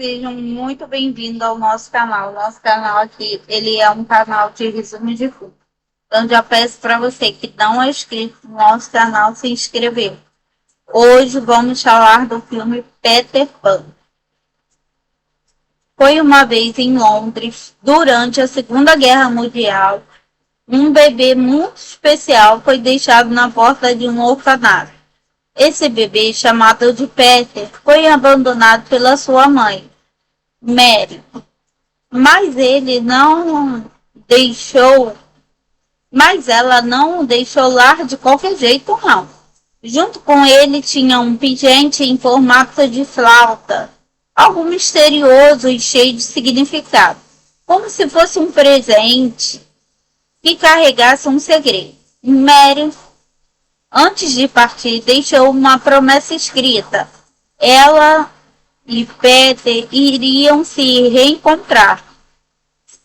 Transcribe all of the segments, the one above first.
Sejam muito bem-vindos ao nosso canal. Nosso canal aqui, ele é um canal de resumo de filme. Então já peço para você que não é inscrito no nosso canal se inscrever. Hoje vamos falar do filme Peter Pan. Foi uma vez em Londres, durante a Segunda Guerra Mundial, um bebê muito especial foi deixado na porta de um orfanato. Esse bebê, chamado de Peter, foi abandonado pela sua mãe, Mary. Mas ela não o deixou lá de qualquer jeito, não. Junto com ele tinha um pingente em formato de flauta, algo misterioso e cheio de significado, como se fosse um presente que carregasse um segredo. Mary, antes de partir, deixou uma promessa escrita. Ela e Peter iriam se reencontrar,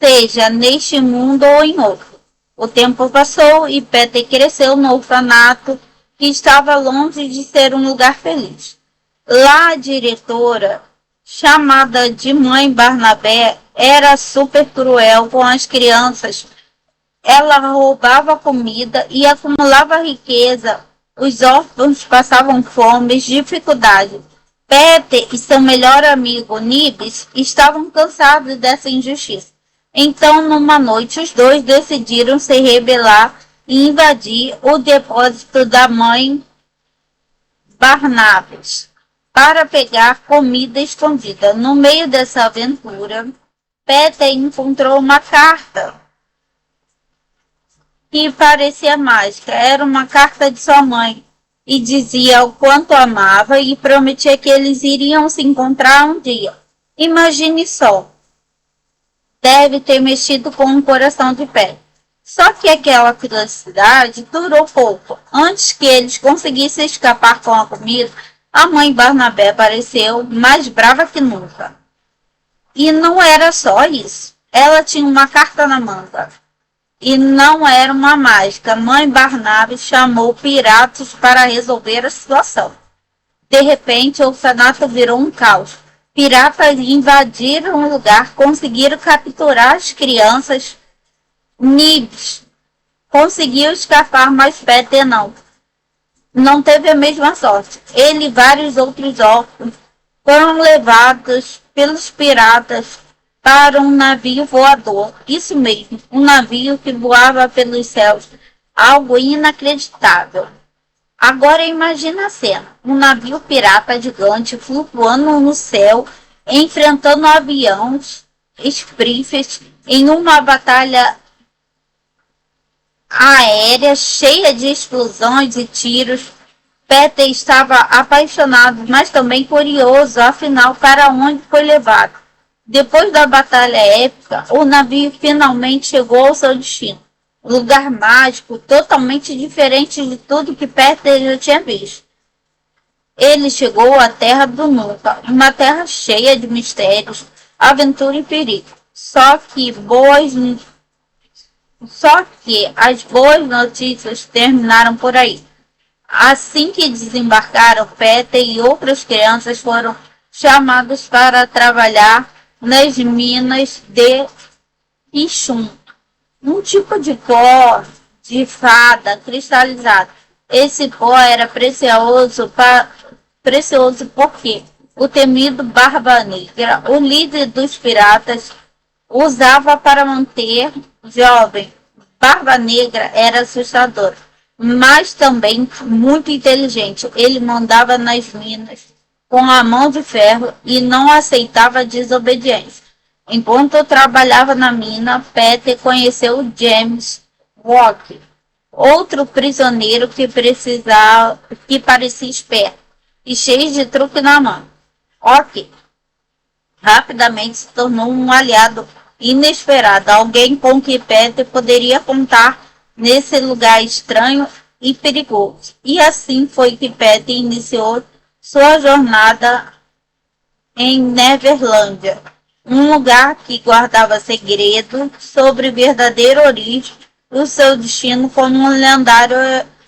seja neste mundo ou em outro. O tempo passou e Peter cresceu no orfanato, que estava longe de ser um lugar feliz. Lá a diretora, chamada de Mãe Barnabé, era super cruel com as crianças. Ela roubava comida e acumulava riqueza. Os órfãos passavam fome e dificuldade. Peter e seu melhor amigo, Nibs, estavam cansados dessa injustiça. Então, numa noite, os dois decidiram se rebelar e invadir o depósito da mãe Barnabas para pegar comida escondida. No meio dessa aventura, Peter encontrou uma carta que parecia mágica. Era uma carta de sua mãe e dizia o quanto amava e prometia que eles iriam se encontrar um dia. Imagine só. Deve ter mexido com o coração de Peter. Só que aquela felicidade durou pouco. Antes que eles conseguissem escapar com a comida, a mãe Barnabé apareceu mais brava que nunca. E não era só isso. Ela tinha uma carta na manga. E não era uma mágica. Mãe Barnabé chamou piratas para resolver a situação. De repente, o orfanato virou um caos. Piratas invadiram o lugar, conseguiram capturar as crianças. Nibs conseguiu escapar, mas Peter não. Não teve a mesma sorte. Ele e vários outros órfãos foram levados pelos piratas para um navio voador. Isso mesmo, um navio que voava pelos céus. Algo inacreditável. Agora imagina a cena. Um navio pirata gigante flutuando no céu, enfrentando aviões Springfield em uma batalha aérea cheia de explosões e tiros. Peter estava apaixonado, mas também curioso, afinal, para onde foi levado. Depois da batalha épica, o navio finalmente chegou ao seu destino. Um lugar mágico, totalmente diferente de tudo que Peter já tinha visto. Ele chegou à Terra do Nunca, uma terra cheia de mistérios, aventura e perigo. Só que as boas notícias terminaram por aí. Assim que desembarcaram, Peter e outras crianças foram chamados para trabalhar nas minas de Pichum, um tipo de pó de fada cristalizado. Esse pó era precioso porque o temido Barba Negra, o líder dos piratas, usava para manter jovem. Barba Negra era assustador, mas também muito inteligente. Ele mandava nas minas com a mão de ferro e não aceitava desobediência. Enquanto trabalhava na mina, Peter conheceu James Walker, outro prisioneiro que parecia esperto e cheio de truque na mão. Walker rapidamente se tornou um aliado inesperado, alguém com que Peter poderia contar nesse lugar estranho e perigoso. E assim foi que Peter iniciou sua jornada em Neverlândia, um lugar que guardava segredo sobre a verdadeira origem do seu destino como um lendário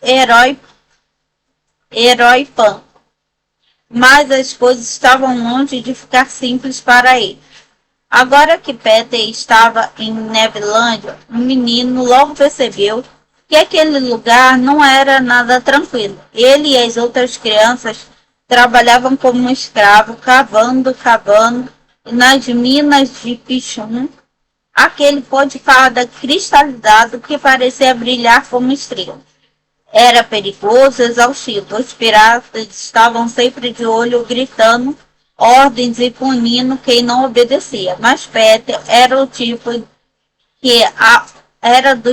herói Pan. mas as coisas estavam longe de ficar simples para ele. Agora que Peter estava em Neverlândia, o menino logo percebeu que aquele lugar não era nada tranquilo. Ele e as outras crianças trabalhavam como escravos, cavando nas minas de Pichum, aquele pó de fada cristalizado que parecia brilhar como estrela. Era perigoso, exaustivo. Os piratas estavam sempre de olho, gritando ordens e punindo quem não obedecia. Mas Peter era do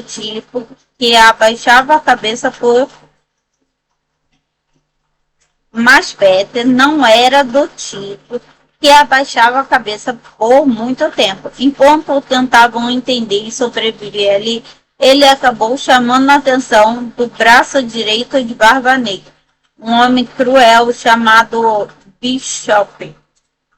tipo que abaixava a cabeça por Mas Peter não era do tipo que abaixava a cabeça por muito tempo. Enquanto tentavam entender e sobreviver ali, ele acabou chamando a atenção do braço direito de Barba Negra, um homem cruel chamado Bishop.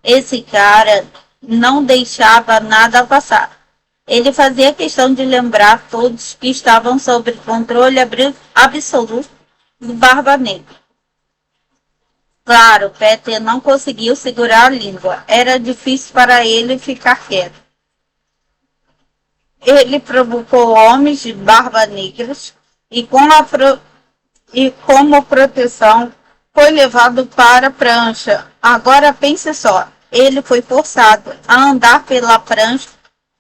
Esse cara não deixava nada passar. Ele fazia questão de lembrar todos que estavam sob controle absoluto do Barba Negra. Claro, Peter não conseguiu segurar a língua. Era difícil para ele ficar quieto. Ele provocou homens de barba negras e, como proteção, foi levado para a prancha. Agora pense só, ele foi forçado a andar pela prancha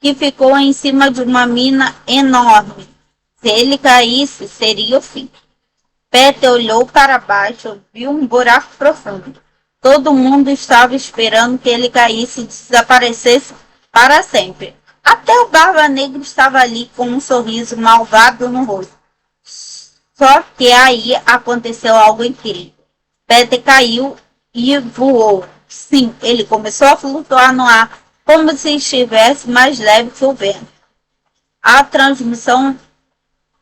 que ficou em cima de uma mina enorme. Se ele caísse, seria o fim. Peter olhou para baixo, viu um buraco profundo. Todo mundo estava esperando que ele caísse e desaparecesse para sempre. Até o Barba Negra estava ali com um sorriso malvado no rosto. Só que aí aconteceu algo incrível. Peter caiu e voou. Sim, ele começou a flutuar no ar, como se estivesse mais leve que o vento. A transmissão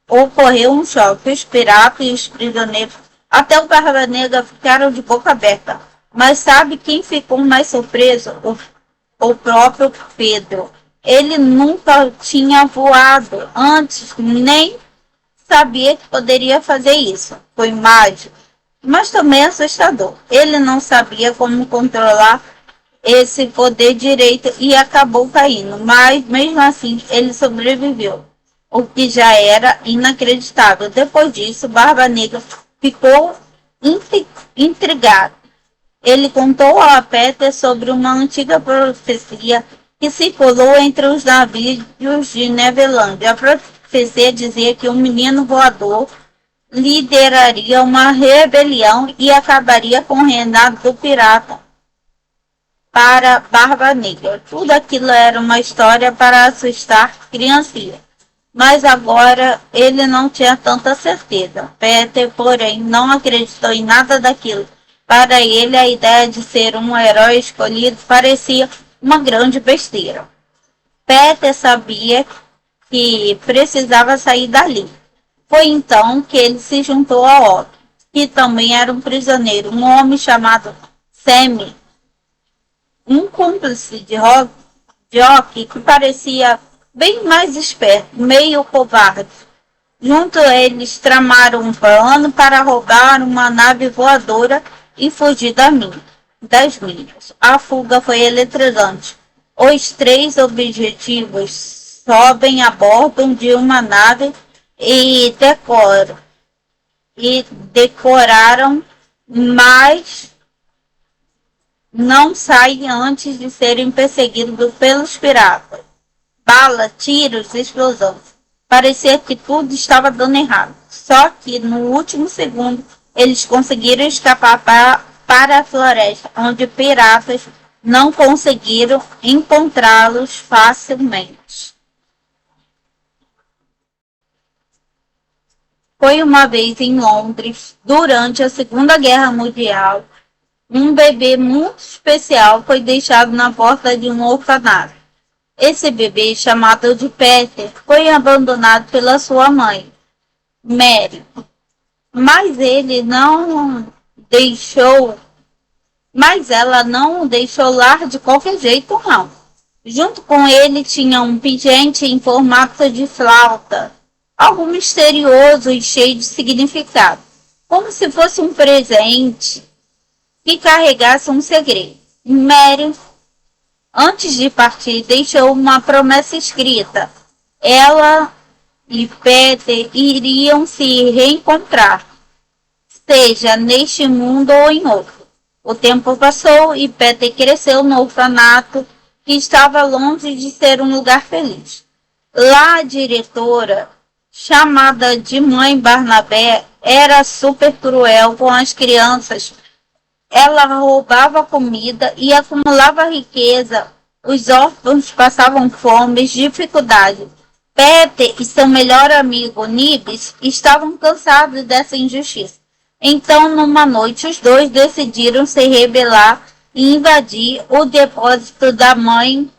ocorreu um choque. Os piratas e os prisioneiros, até o Barba Negra, ficaram de boca aberta. Mas sabe quem ficou mais surpreso? O próprio Pedro. Ele nunca tinha voado antes, nem sabia que poderia fazer isso. Foi mágico, mas também assustador. Ele não sabia como controlar esse poder direito e acabou caindo. Mas, mesmo assim, ele sobreviveu, o que já era inacreditável. Depois disso, Barba Negra ficou intrigado. Ele contou a Peter sobre uma antiga profecia que circulou entre os navios de Neverlândia. A profecia dizia que um menino voador lideraria uma rebelião e acabaria com o reinado do pirata para Barba Negra. Tudo aquilo era uma história para assustar criancinhas. Mas agora ele não tinha tanta certeza. Peter, porém, não acreditou em nada daquilo. Para ele, a ideia de ser um herói escolhido parecia uma grande besteira. Peter sabia que precisava sair dali. Foi então que ele se juntou a Otto, que também era um prisioneiro, um homem chamado Sammy, um cúmplice de Rock que parecia bem mais esperto, meio covarde. Junto a eles tramaram um plano para roubar uma nave voadora e fugir das minas. A fuga foi eletrizante. Os três objetivos sobem a bordo de uma nave e decoraram, mas não saem antes de serem perseguidos pelos piratas. Bala, tiros, explosões. Parecia que tudo estava dando errado. Só que no último segundo eles conseguiram escapar para a floresta, onde piratas não conseguiram encontrá-los facilmente. Foi uma vez em Londres, durante a Segunda Guerra Mundial, um bebê muito especial foi deixado na porta de um orfanato. Esse bebê, chamado de Peter, foi abandonado pela sua mãe, Mary. Mas ela não o deixou lá de qualquer jeito, não. Junto com ele tinha um pingente em formato de flauta, algo misterioso e cheio de significado, como se fosse um presente que carregasse um segredo. Mary, antes de partir, deixou uma promessa escrita. Ela e Peter iriam se reencontrar, seja neste mundo ou em outro. O tempo passou e Peter cresceu no orfanato, que estava longe de ser um lugar feliz. Lá a diretora, chamada de Mãe Barnabé, era super cruel com as crianças. Ela roubava comida e acumulava riqueza. Os órfãos passavam fome e dificuldade. Peter e seu melhor amigo Nibs estavam cansados dessa injustiça. Então, numa noite, os dois decidiram se rebelar e invadir o depósito da mãe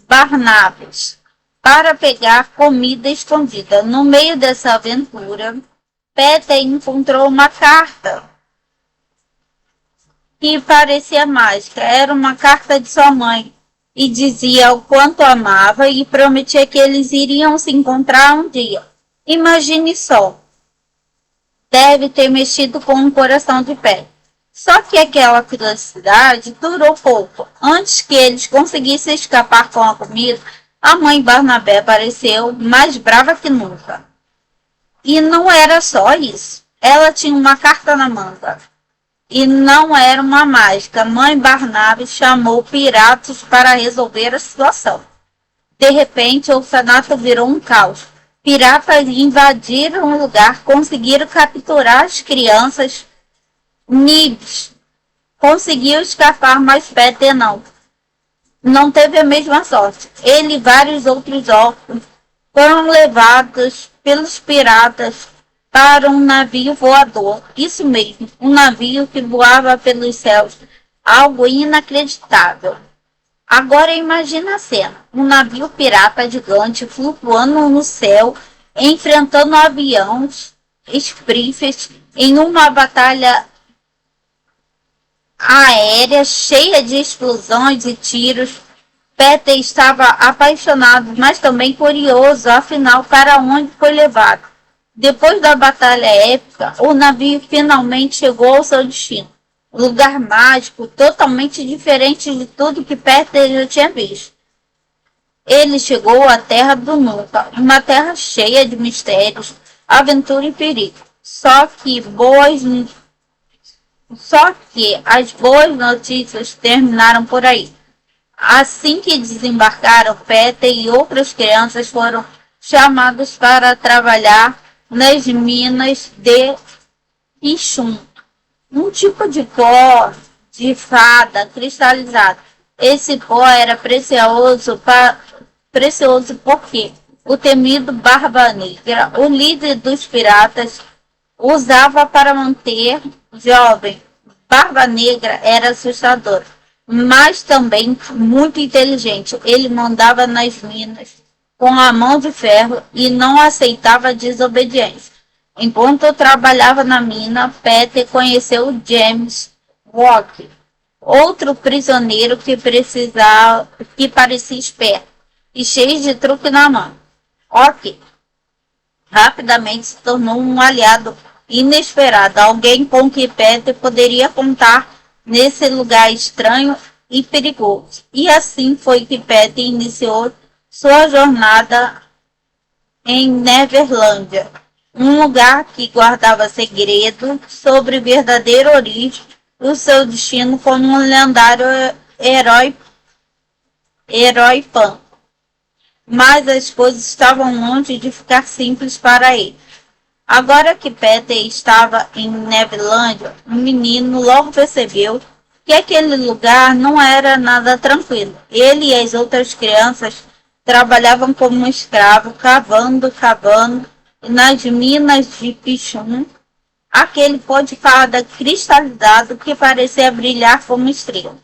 Barnabas para pegar comida escondida. No meio dessa aventura, Peter encontrou uma carta que parecia mágica. Era uma carta de sua mãe e dizia o quanto amava e prometia que eles iriam se encontrar um dia. Imagine só. Deve ter mexido com o coração de Peter. Só que aquela felicidade durou pouco. Antes que eles conseguissem escapar com a comida, a mãe Barnabé apareceu mais brava que nunca. E não era só isso. Ela tinha uma carta na manga. E não era uma mágica. Mãe Barnabé chamou piratas para resolver a situação. De repente, o orfanato virou um caos. Piratas invadiram o lugar, conseguiram capturar as crianças. Nibs conseguiu escapar, mas Peter não. Não teve a mesma sorte. Ele e vários outros órfãos foram levados pelos piratas para um navio voador. Isso mesmo, um navio que voava pelos céus. Algo inacreditável. Agora imagina a cena. Um navio pirata gigante flutuando no céu, enfrentando aviões Springfield em uma batalha aérea cheia de explosões e tiros. Peter estava apaixonado, mas também curioso, afinal, para onde foi levado. Depois da batalha épica, o navio finalmente chegou ao seu destino. Um lugar mágico, totalmente diferente de tudo que Peter já tinha visto. Ele chegou à Terra do Nunca, uma terra cheia de mistérios, aventura e perigo. Só que as boas notícias terminaram por aí. Assim que desembarcaram, Peter e outras crianças foram chamados para trabalhar nas minas de Pichum, um tipo de pó de fada cristalizado. Esse pó era precioso porque o temido Barba Negra, o líder dos piratas, usava para manter jovem. Barba Negra era assustador, mas também muito inteligente. Ele mandava nas minas com a mão de ferro e não aceitava desobediência. Enquanto eu trabalhava na mina, Peter conheceu James Walker, outro prisioneiro que parecia esperto e cheio de truque na mão. Ok, rapidamente se tornou um aliado inesperado, alguém com que Peter poderia contar nesse lugar estranho e perigoso. E assim foi que Peter iniciou sua jornada em Neverlândia, um lugar que guardava segredo sobre verdadeira origem e o seu destino como um lendário herói Pan. Mas as coisas estavam longe de ficar simples para ele. Agora que Peter estava em Neverlândia, o menino logo percebeu que aquele lugar não era nada tranquilo. Ele e as outras crianças trabalhavam como escravos, cavando nas minas de Pichum, aquele pó de fada cristalizado que parecia brilhar como estrela.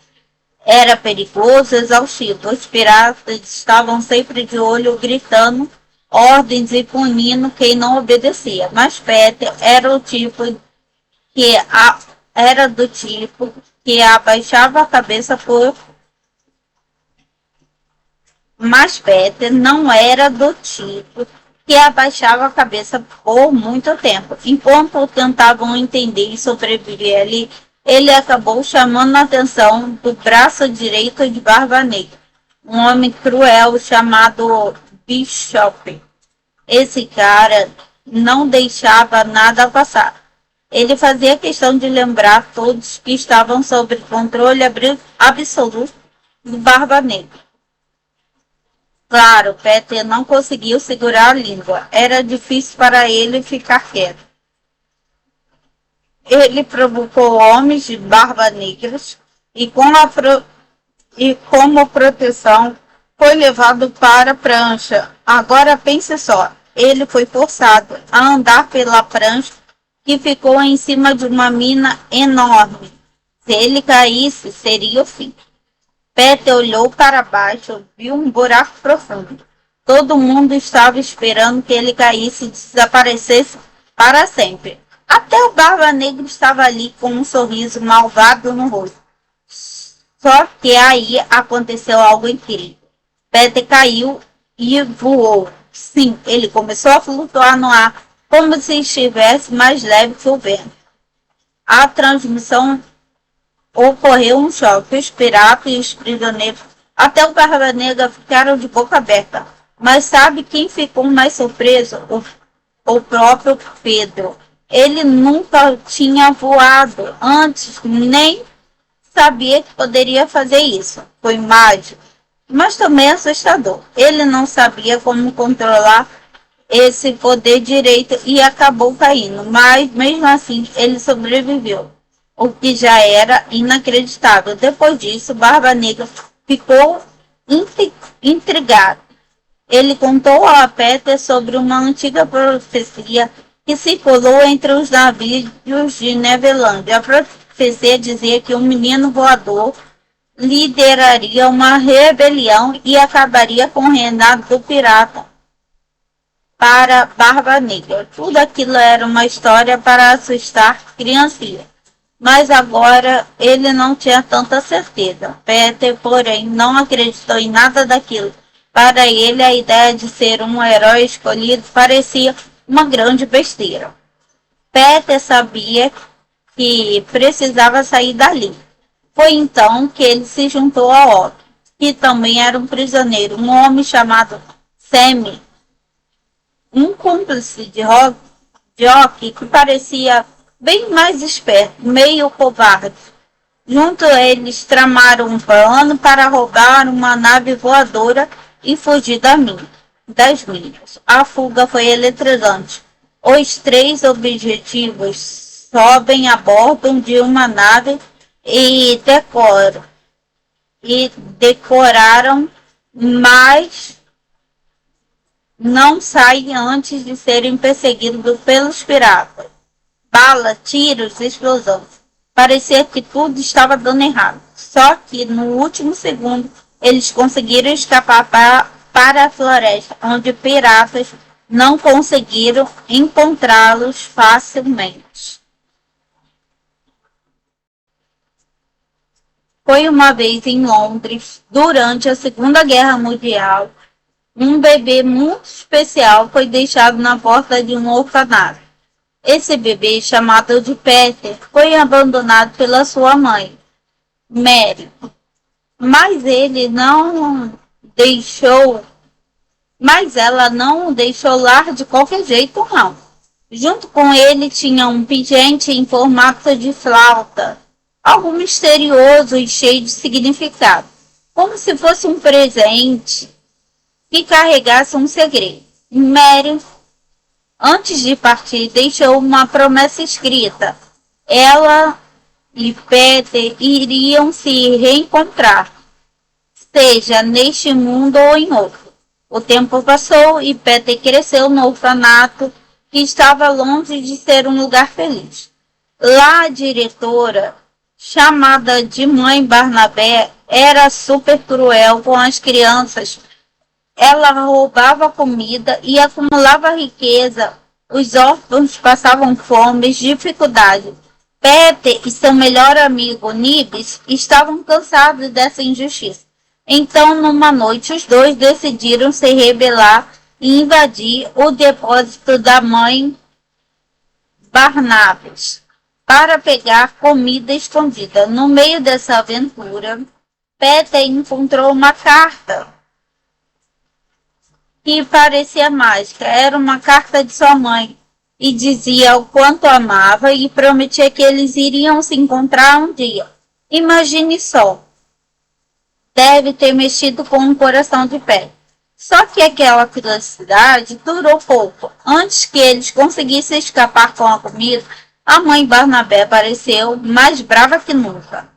Era perigoso, exaustivo. Os piratas estavam sempre de olho, gritando ordens e punindo quem não obedecia. Mas Peter era do tipo que abaixava a cabeça por... Mas Peter não era do tipo que abaixava a cabeça por muito tempo. Enquanto tentavam entender e sobreviver ali, ele acabou chamando a atenção do braço direito de Barba Negra, um homem cruel chamado Bishop. Esse cara não deixava nada passar. Ele fazia questão de lembrar todos que estavam sob controle absoluto do Barba Negra. Claro, Peter não conseguiu segurar a língua. Era difícil para ele ficar quieto. Ele provocou homens de barba negras e, como proteção, foi levado para a prancha. Agora pense só, ele foi forçado a andar pela prancha que ficou em cima de uma mina enorme. Se ele caísse, seria o fim. Peter olhou para baixo, viu um buraco profundo. Todo mundo estava esperando que ele caísse e desaparecesse para sempre. Até o Barba Negra estava ali com um sorriso malvado no rosto. Só que aí aconteceu algo incrível. Peter caiu e voou. Sim, ele começou a flutuar no ar, como se estivesse mais leve que o vento. A transmissão ocorreu um choque. Os piratas e os prisioneiros, até o Barba Negra, ficaram de boca aberta. Mas sabe quem ficou mais surpreso? O próprio Pedro. Ele nunca tinha voado antes, nem sabia que poderia fazer isso. Foi mágico, mas também assustador. Ele não sabia como controlar esse poder direito e acabou caindo. Mas mesmo assim, ele sobreviveu, o que já era inacreditável. Depois disso, Barba Negra ficou intrigado. Ele contou a Peter sobre uma antiga profecia que circulou entre os navios de Neverlândia. A profecia dizia que um menino voador lideraria uma rebelião e acabaria com o reinado do pirata para Barba Negra. Tudo aquilo era uma história para assustar criancinhas. Mas agora ele não tinha tanta certeza. Peter, porém, não acreditou em nada daquilo. Para ele, a ideia de ser um herói escolhido parecia uma grande besteira. Peter sabia que precisava sair dali. Foi então que ele se juntou a Otto, que também era um prisioneiro, um homem chamado Sammy, um cúmplice de Rock que parecia bem mais esperto, meio covarde. Junto a eles tramaram um plano para roubar uma nave voadora e fugir das minas. A fuga foi eletrizante. Os três objetivos sobem a bordo de uma nave e decoraram, mas não saem antes de serem perseguidos pelos piratas. Bala, tiros, explosões. Parecia que tudo estava dando errado. Só que no último segundo eles conseguiram escapar para a floresta, onde piratas não conseguiram encontrá-los facilmente. Foi uma vez em Londres, durante a Segunda Guerra Mundial, um bebê muito especial foi deixado na porta de um orfanato. Esse bebê, chamado de Peter, foi abandonado pela sua mãe, Mary. Mas ela não o deixou lá de qualquer jeito, não. Junto com ele tinha um pingente em formato de flauta, algo misterioso e cheio de significado, como se fosse um presente que carregasse um segredo. Mary, antes de partir, deixou uma promessa escrita. Ela e Peter iriam se reencontrar, seja neste mundo ou em outro. O tempo passou e Peter cresceu no orfanato, que estava longe de ser um lugar feliz. Lá a diretora, chamada de Mãe Barnabé, era super cruel com as crianças. Ela roubava comida e acumulava riqueza. Os órfãos passavam fome e dificuldade. Peter e seu melhor amigo, Nibs, estavam cansados dessa injustiça. Então, numa noite, os dois decidiram se rebelar e invadir o depósito da mãe Barnabas. para pegar comida escondida. No meio dessa aventura, Peter encontrou uma carta que parecia mágica. Era uma carta de sua mãe e dizia o quanto amava e prometia que eles iriam se encontrar um dia. Imagine só, deve ter mexido com o coração de Peter. Só que aquela felicidade durou pouco. Antes que eles conseguissem escapar com a comida, a mãe Barnabé apareceu mais brava que nunca.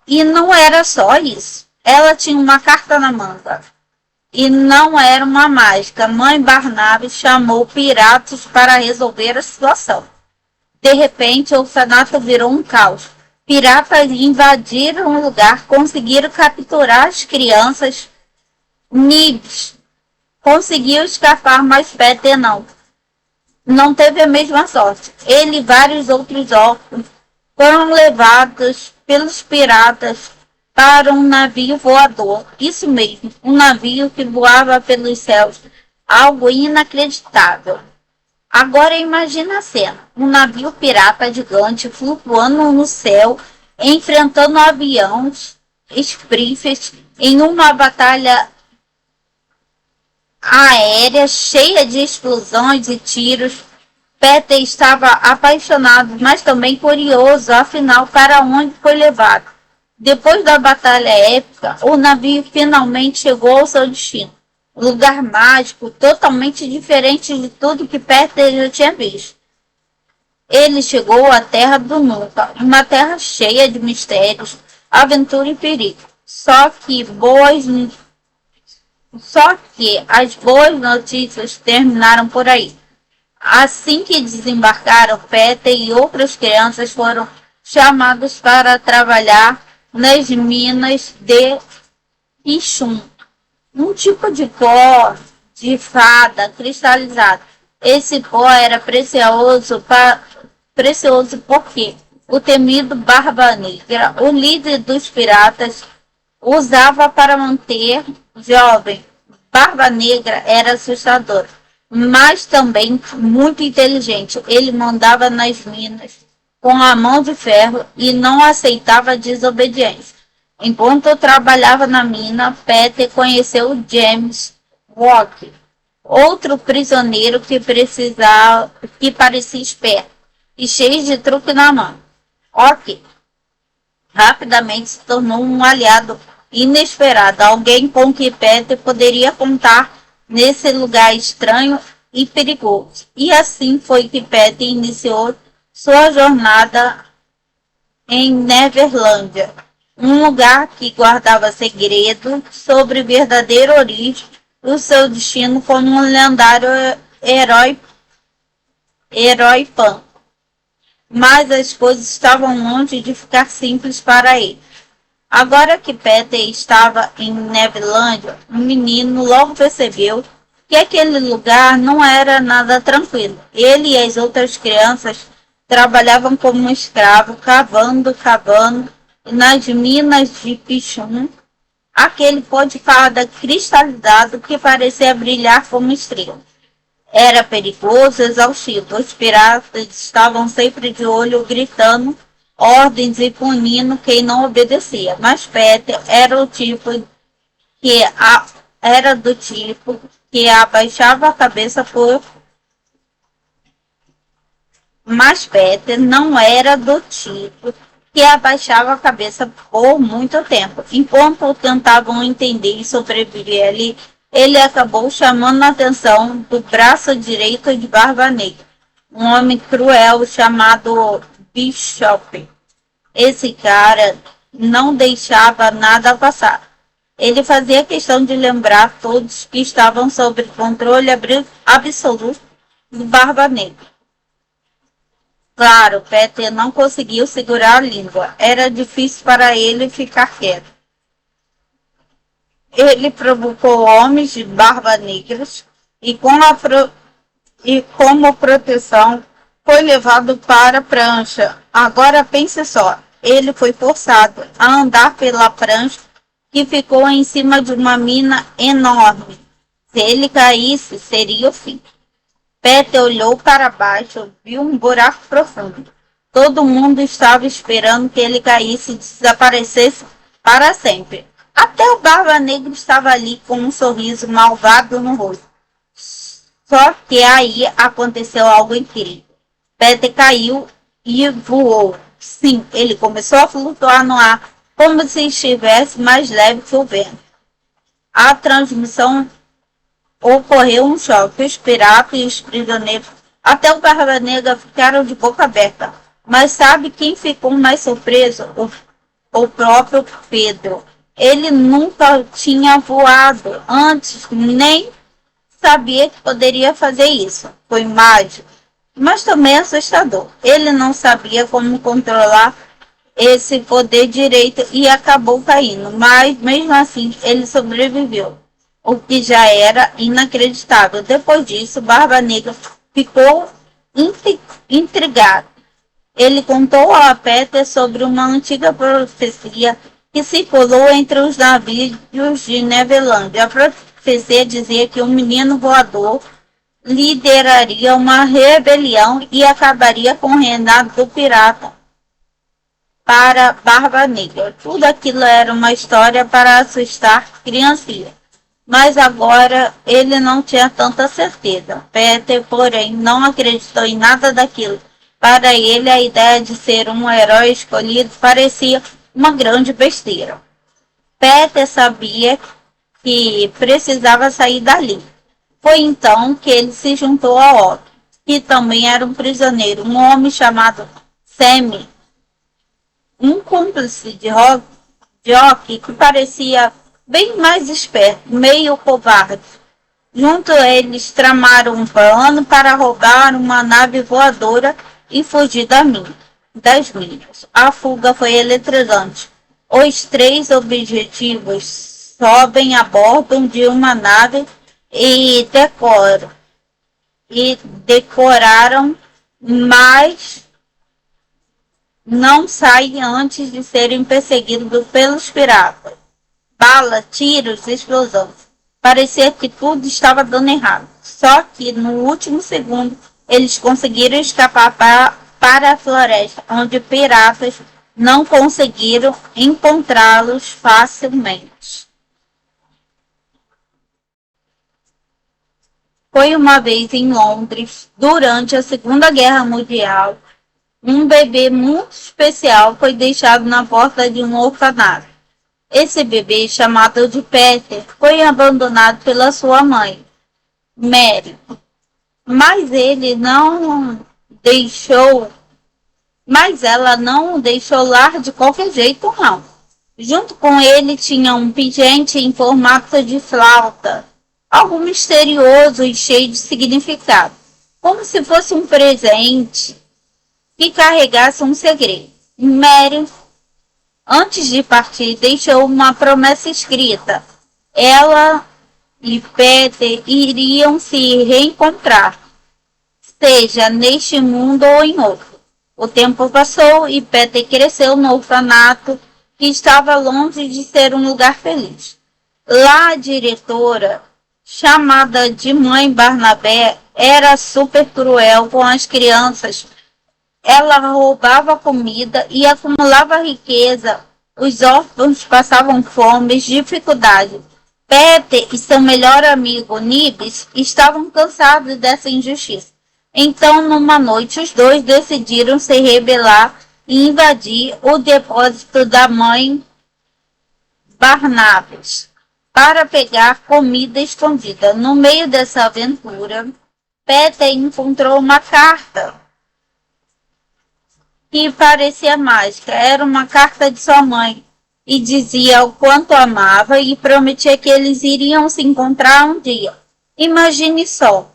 E não era só isso. Ela tinha uma carta na manga. E não era uma mágica. Mãe Barnabé chamou piratas para resolver a situação. De repente, o orfanato virou um caos. Piratas invadiram o lugar, conseguiram capturar as crianças. Nibs conseguiu escapar, mas Peter não teve a mesma sorte. Ele e vários outros órfãos foram levados pelos piratas para um navio voador. Isso mesmo, um navio que voava pelos céus. Algo inacreditável. Agora imagina a cena. Um navio pirata gigante flutuando no céu, enfrentando aviões Springfield em uma batalha aérea cheia de explosões e tiros. Peter estava apaixonado, mas também curioso, afinal, para onde foi levado. Depois da batalha épica, o navio finalmente chegou ao seu destino. Um lugar mágico, totalmente diferente de tudo que Peter já tinha visto. Ele chegou à Terra do Nunca, uma terra cheia de mistérios, aventura e perigo. Só que as boas notícias terminaram por aí. Assim que desembarcaram, Peter e outras crianças foram chamados para trabalhar nas minas de Pichum, um tipo de pó de fada cristalizado. Esse pó era precioso porque o temido Barba Negra, o líder dos piratas, usava para manter jovem. Barba Negra era assustador, mas também muito inteligente. Ele mandava nas minas com a mão de ferro e não aceitava desobediência. Enquanto eu trabalhava na mina, Peter conheceu James Walker, outro prisioneiro que parecia esperto e cheio de truque na mão. Ok, rapidamente se tornou um aliado inesperado, alguém com que Peter poderia contar nesse lugar estranho e perigoso. E assim foi que Peter iniciou sua jornada em Neverlândia, um lugar que guardava segredo sobre a verdadeira origem do seu destino como um lendário herói Pan. Mas as coisas estavam longe de ficar simples para ele. Agora que Peter estava em Neverlândia, o menino logo percebeu que aquele lugar não era nada tranquilo. Ele e as outras crianças trabalhavam como escravos, cavando nas minas de Pichum, aquele pó de fada cristalizado que parecia brilhar como estrela. Era perigoso, exaustivo. Os piratas estavam sempre de olho, gritando ordens e punindo quem não obedecia. Mas Peter era do tipo que abaixava a cabeça Mas Peter não era do tipo que abaixava a cabeça por muito tempo. Enquanto tentavam entender e sobreviver ali, ele acabou chamando a atenção do braço direito de Barba Negra, um homem cruel chamado Bishop. Esse cara não deixava nada passar. Ele fazia questão de lembrar todos que estavam sob controle absoluto do Barba Negra. Claro, Peter não conseguiu segurar a língua. Era difícil para ele ficar quieto. Ele provocou homens de barba negras e como proteção foi levado para a prancha. Agora pense só, ele foi forçado a andar pela prancha que ficou em cima de uma mina enorme. Se ele caísse, seria o fim. Peter olhou para baixo, viu um buraco profundo. Todo mundo estava esperando que ele caísse e desaparecesse para sempre. Até o Barba Negra estava ali com um sorriso malvado no rosto. Só que aí aconteceu algo incrível. Peter caiu e voou. Sim, ele começou a flutuar no ar como se estivesse mais leve que o vento. A transmissão ocorreu um choque. Os piratas e os prisioneiros, até o Barba Negra, ficaram de boca aberta. Mas sabe quem ficou mais surpreso? O próprio Pedro. Ele nunca tinha voado antes, nem sabia que poderia fazer isso. Foi mágico, mas também assustador. Ele não sabia como controlar esse poder direito e acabou caindo, mas mesmo assim ele sobreviveu, o que já era inacreditável. Depois disso, Barba Negra ficou intrigado. Ele contou a Peter sobre uma antiga profecia que circulou entre os navios de Neverlândia. A profecia dizia que um menino voador lideraria uma rebelião e acabaria com o reinado do pirata para Barba Negra. Tudo aquilo era uma história para assustar criancinhas. Mas agora ele não tinha tanta certeza. Peter, porém, não acreditou em nada daquilo. Para ele, a ideia de ser um herói escolhido parecia uma grande besteira. Peter sabia que precisava sair dali. Foi então que ele se juntou a Otto, que também era um prisioneiro, um homem chamado Sammy, um cúmplice de Jock que parecia bem mais esperto, meio covarde. Junto eles tramaram um plano para roubar uma nave voadora e fugir das minas. A fuga foi eletrizante. Os três objetivos sobem a bordo de uma nave e decoraram, mas não saem antes de serem perseguidos pelos piratas. Bala, tiros, explosões. Parecia que tudo estava dando errado. Só que no último segundo eles conseguiram escapar para a floresta, onde piratas não conseguiram encontrá-los facilmente. Foi uma vez em Londres, durante a Segunda Guerra Mundial, um bebê muito especial foi deixado na porta de um orfanato. Esse bebê, chamado de Peter, foi abandonado pela sua mãe, Mary. Mas ela não o deixou lá de qualquer jeito, não. Junto com ele tinha um pingente em formato de flauta, algo misterioso e cheio de significado, como se fosse um presente que carregasse um segredo. Mary, antes de partir, deixou uma promessa escrita. Ela e Peter iriam se reencontrar, seja neste mundo ou em outro. O tempo passou e Peter cresceu no orfanato, que estava longe de ser um lugar feliz. Lá a diretora, chamada de Mãe Barnabé, era super cruel com as crianças. Ela roubava comida e acumulava riqueza. Os órfãos passavam fome e dificuldade. Peter e seu melhor amigo, Nibs, estavam cansados dessa injustiça. Então, numa noite, os dois decidiram se rebelar e invadir o depósito da mãe Barnabas para pegar comida escondida. No meio dessa aventura, Peter encontrou uma carta que parecia mágica. Era uma carta de sua mãe e dizia o quanto amava e prometia que eles iriam se encontrar um dia. Imagine só.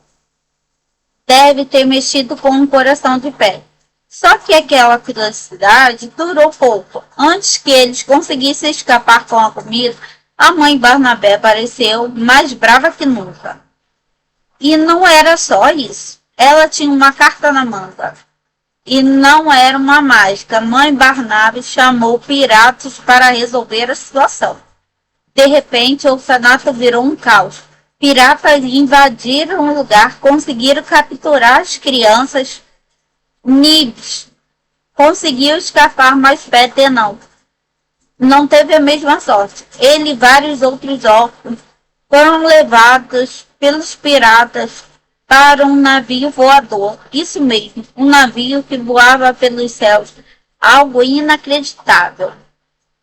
Deve ter mexido com o coração de Peter. Só que aquela felicidade durou pouco. Antes que eles conseguissem escapar com a comida, a mãe Barnabé apareceu mais brava que nunca. E não era só isso. Ela tinha uma carta na manga. E não era uma mágica. Mãe Barnabé chamou piratas para resolver a situação. De repente, o orfanato virou um caos. Piratas invadiram o lugar, conseguiram capturar as crianças. Nibs, conseguiu escapar, mas Peter não teve a mesma sorte. Ele e vários outros órfãos foram levados pelos piratas para um navio voador. Isso mesmo, um navio que voava pelos céus. Algo inacreditável.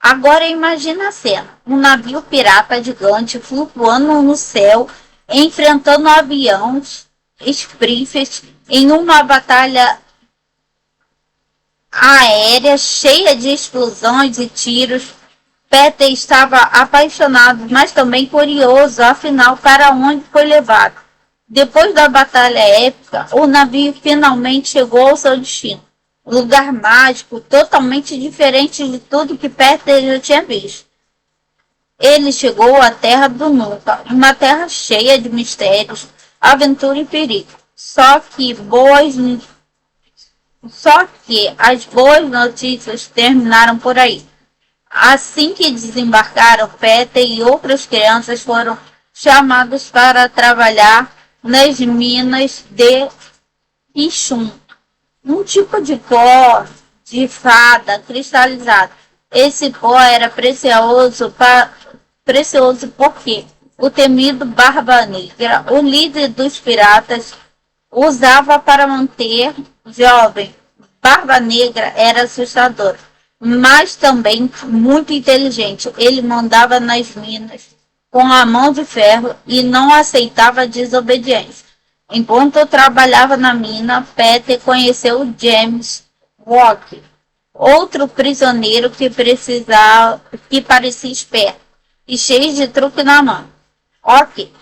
Agora imagina a cena. Um navio pirata gigante flutuando no céu, enfrentando aviões Springfield em uma batalha aérea cheia de explosões e tiros. Peter estava apaixonado, mas também curioso, afinal, para onde foi levado. Depois da batalha épica, o navio finalmente chegou ao seu destino. Um lugar mágico, totalmente diferente de tudo que Peter já tinha visto. Ele chegou à Terra do Nunca, uma terra cheia de mistérios, aventura e perigo. Só que as boas notícias terminaram por aí. Assim que desembarcaram, Peter e outras crianças foram chamados para trabalhar nas minas de Pichum, um tipo de pó de fada cristalizado. Esse pó era precioso porque o temido Barba Negra, o líder dos piratas, usava para manter jovem. Barba Negra era assustador, mas também muito inteligente. Ele mandava nas minas com a mão de ferro e não aceitava desobediência. Enquanto eu trabalhava na mina, Peter conheceu James Walker, outro prisioneiro que parecia esperto e cheio de truque na mão. Ok,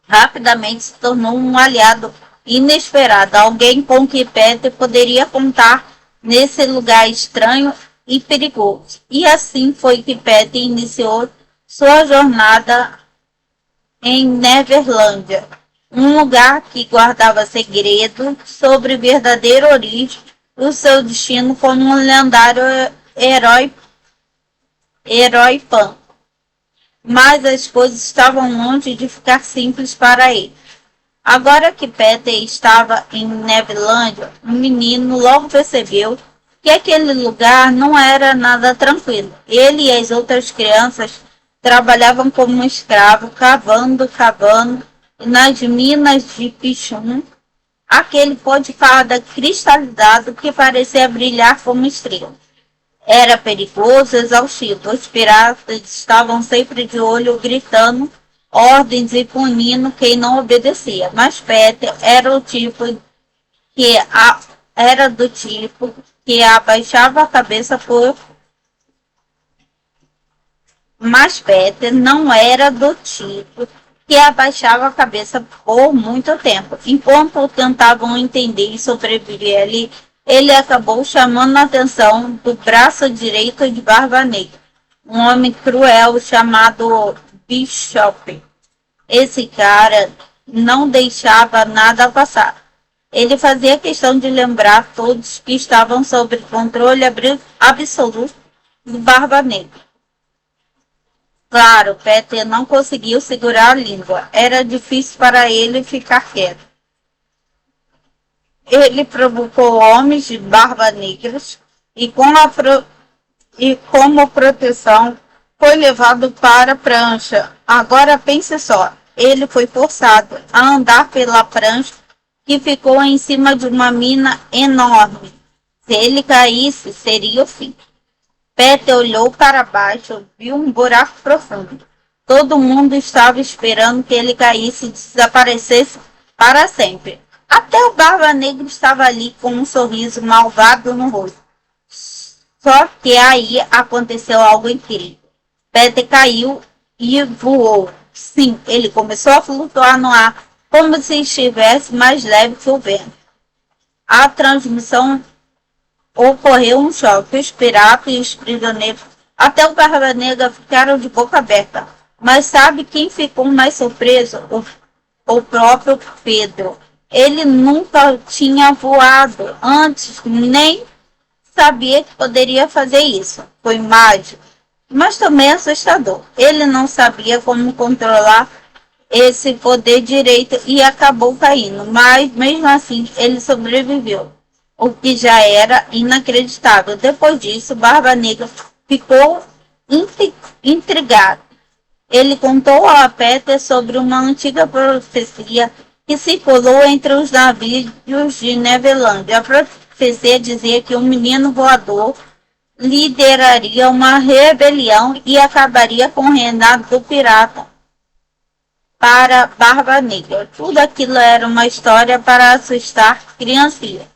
rapidamente se tornou um aliado inesperado, alguém com que Peter poderia contar nesse lugar estranho e perigoso. E assim foi que Peter iniciou sua jornada em Neverlândia, um lugar que guardava segredo sobre a verdadeira origem do seu destino como um lendário herói Pan. Mas as coisas estavam longe de ficar simples para ele. Agora que Peter estava em Neverlândia, o menino logo percebeu que aquele lugar não era nada tranquilo. Ele e as outras crianças trabalhavam como escravos, cavando nas minas de Pichum, aquele pó de fada cristalizado que parecia brilhar como estrela. Era perigoso, exaustivo. Os piratas estavam sempre de olho, gritando ordens e punindo quem não obedecia. Mas Peter era do tipo que abaixava a cabeça por... Mas Peter não era do tipo que abaixava a cabeça por muito tempo. Enquanto tentavam entender e sobreviver ali, ele acabou chamando a atenção do braço direito de Barba Negra, um homem cruel chamado Bishop. Esse cara não deixava nada passar. Ele fazia questão de lembrar todos que estavam sob controle absoluto do Barba Negra. Claro, Peter não conseguiu segurar a língua. Era difícil para ele ficar quieto. Ele provocou homens de barba negras e como proteção foi levado para a prancha. Agora pense só, ele foi forçado a andar pela prancha que ficou em cima de uma mina enorme. Se ele caísse, seria o fim. Peter olhou para baixo, viu um buraco profundo. Todo mundo estava esperando que ele caísse e desaparecesse para sempre. Até o Barba Negra estava ali com um sorriso malvado no rosto. Só que aí aconteceu algo incrível. Peter caiu e voou. Sim, ele começou a flutuar no ar, como se estivesse mais leve que o vento. A transmissão ocorreu um choque. Os piratas e os prisioneiros, até o Barba Negra, ficaram de boca aberta. Mas sabe quem ficou mais surpreso? O próprio Pedro. Ele nunca tinha voado antes, nem sabia que poderia fazer isso. Foi mágico, mas também assustador. Ele não sabia como controlar esse poder direito e acabou caindo. Mas mesmo assim, ele sobreviveu. o que já era inacreditável. Depois disso, Barba Negra ficou intrigado. Ele contou a Peter sobre uma antiga profecia que circulou entre os navios de Neverlândia. A profecia dizia que um menino voador lideraria uma rebelião e acabaria com o reinado do pirata para Barba Negra. Tudo aquilo era uma história para assustar criancinhas.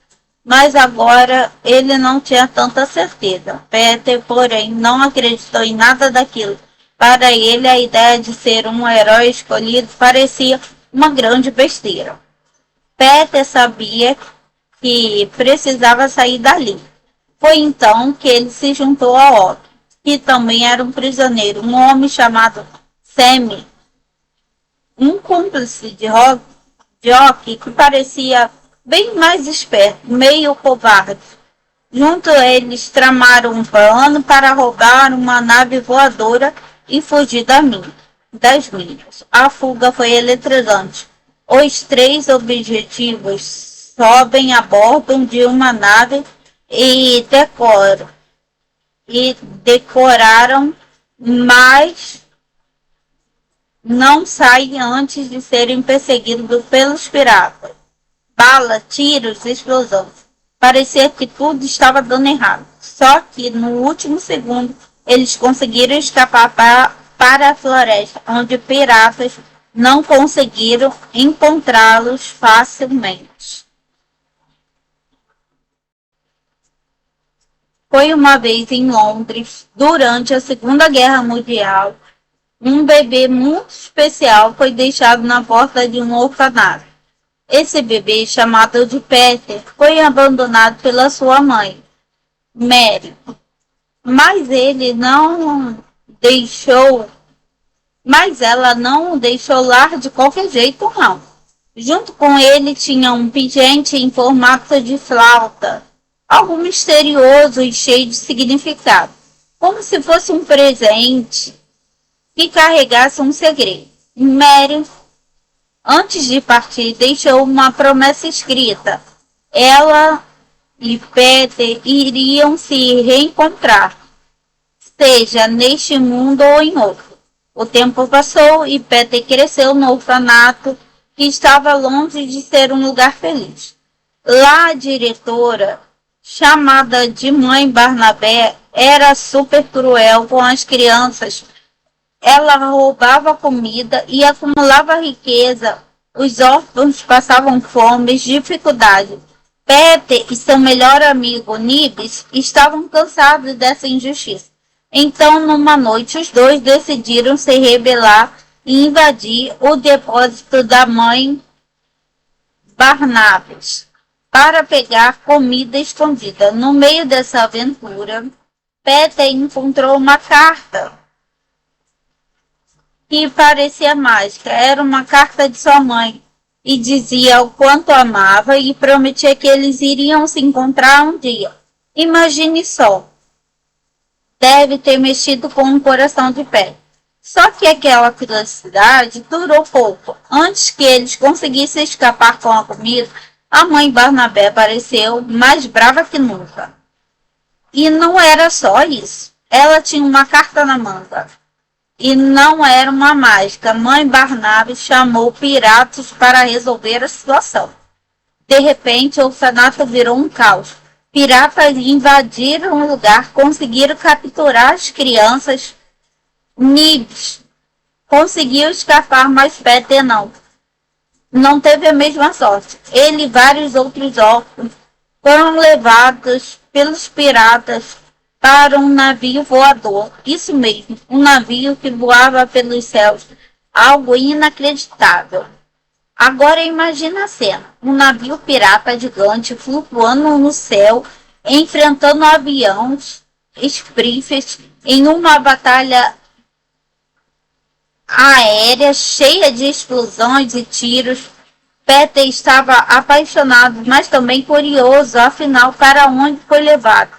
Mas agora ele não tinha tanta certeza. Peter, porém, não acreditou em nada daquilo. Para ele, a ideia de ser um herói escolhido parecia uma grande besteira. Peter sabia que precisava sair dali. Foi então que ele se juntou a Otto, que também era um prisioneiro, um homem chamado Sammy, um cúmplice de Jock que parecia bem mais esperto, meio covarde. Junto eles tramaram um plano para roubar uma nave voadora e fugir das minas. A fuga foi eletrizante. Os 3 objetivos sobem a bordo de uma nave e decoraram, mas não saem antes de serem perseguidos pelos piratas. Bala, tiros, explosões. Parecia que tudo estava dando errado. Só que no último segundo eles conseguiram escapar para a floresta, onde piratas não conseguiram encontrá-los facilmente. Foi uma vez em Londres, durante a Segunda Guerra Mundial, um bebê muito especial foi deixado na porta de um orfanato. Esse bebê, chamado de Peter, foi abandonado pela sua mãe, Mary. Mas ela não o deixou lá de qualquer jeito, não. Junto com ele tinha um pingente em formato de flauta, algo misterioso e cheio de significado, como se fosse um presente que carregasse um segredo. Mary, antes de partir, deixou uma promessa escrita. Ela e Peter iriam se reencontrar, seja neste mundo ou em outro. O tempo passou e Peter cresceu no orfanato, que estava longe de ser um lugar feliz. Lá a diretora, chamada de Mãe Barnabé, era super cruel com as crianças. Ela roubava comida e acumulava riqueza. Os órfãos passavam fome e dificuldade. Peter e seu melhor amigo, Nibs, estavam cansados dessa injustiça. Então, numa noite, os dois decidiram se rebelar e invadir o depósito da mãe Barnabas para pegar comida escondida. No meio dessa aventura, Peter encontrou uma carta que parecia mágica. Era uma carta de sua mãe e dizia o quanto amava e prometia que eles iriam se encontrar um dia. Imagine só. Deve ter mexido com o coração de Peter. Só que aquela felicidade durou pouco. Antes que eles conseguissem escapar com a comida, a mãe Barnabé apareceu mais brava que nunca. E não era só isso. Ela tinha uma carta na manga. E não era uma mágica. Mãe Barnabé chamou piratas para resolver a situação. De repente, o orfanato virou um caos. Piratas invadiram o lugar, conseguiram capturar as crianças. Nibs conseguiu escapar, mas Peter não teve a mesma sorte. Ele e vários outros órfãos foram levados pelos piratas para um navio voador. Isso mesmo, um navio que voava pelos céus. Algo inacreditável. Agora imagina a cena. Um navio pirata gigante flutuando no céu, enfrentando aviões Springfield em uma batalha aérea cheia de explosões e tiros. Peter estava apaixonado, mas também curioso, afinal, para onde foi levado.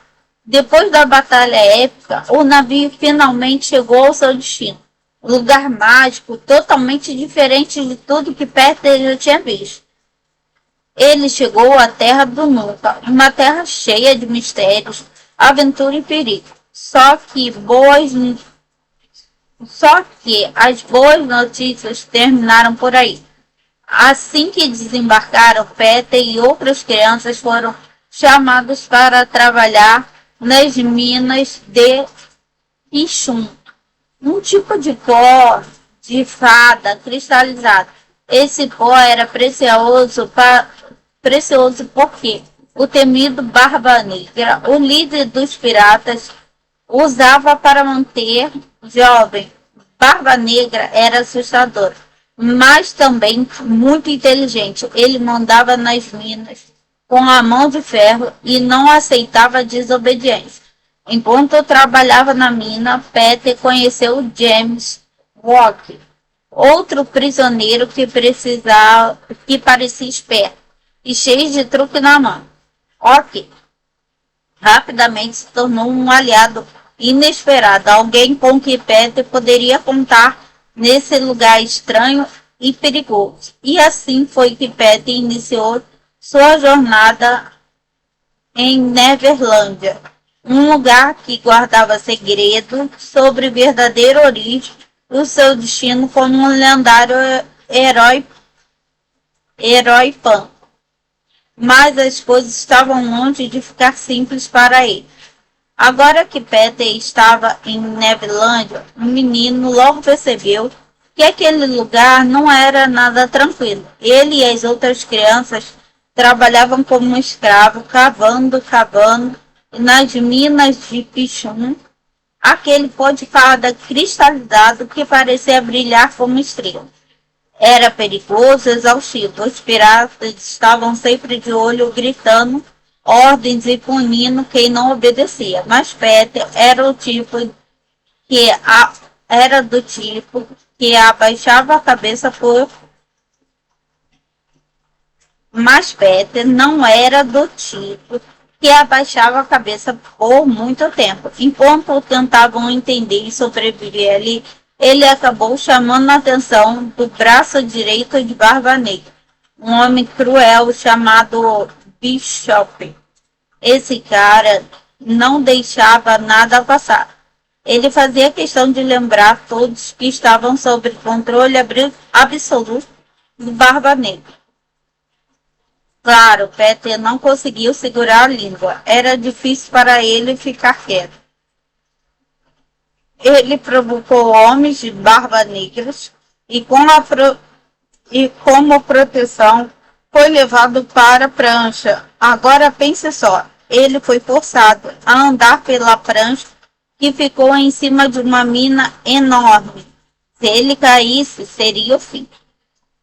Depois da batalha épica, o navio finalmente chegou ao seu destino. Um lugar mágico, totalmente diferente de tudo que Peter já tinha visto. Ele chegou à Terra do Nunca, uma terra cheia de mistérios, aventura e perigo. Só que as boas notícias terminaram por aí. Assim que desembarcaram, Peter e outras crianças foram chamados para trabalhar nas minas de Pichum, um tipo de pó de fada cristalizado. Esse pó era precioso porque o temido Barba Negra, o líder dos piratas, usava para manter jovem. Barba Negra era assustador, mas também muito inteligente. Ele mandava nas minas com a mão de ferro e não aceitava desobediência. Enquanto eu trabalhava na mina, Peter conheceu James Walker, outro prisioneiro que parecia esperto e cheio de truque na mão. Ok, rapidamente se tornou um aliado inesperado, alguém com que Peter poderia contar nesse lugar estranho e perigoso. E assim foi que Peter iniciou sua jornada em Neverlândia, um lugar que guardava segredo sobre verdadeira origem e seu destino como um lendário herói Pan. Mas as coisas estavam longe de ficar simples para ele. Agora que Peter estava em Neverlândia, o menino logo percebeu que aquele lugar não era nada tranquilo. Ele e as outras crianças trabalhavam como escravos, cavando nas minas de Pichum, aquele pó de fada cristalizado que parecia brilhar como estrela. Era perigoso, exaustivo. Os piratas estavam sempre de olho, gritando ordens e punindo quem não obedecia. Mas Peter era do tipo que abaixava a cabeça por Mas Peter não era do tipo que abaixava a cabeça por muito tempo. Enquanto tentavam entender e sobreviver ali, ele acabou chamando a atenção do braço direito de Barba Negra, um homem cruel chamado Bishop. Esse cara não deixava nada passar. Ele fazia questão de lembrar todos que estavam sob controle absoluto do Barba Negra. Claro, Peter não conseguiu segurar a língua. Era difícil para ele ficar quieto. Ele provocou homens de barba negras e como proteção foi levado para a prancha. Agora pense só, ele foi forçado a andar pela prancha que ficou em cima de uma mina enorme. Se ele caísse, seria o fim.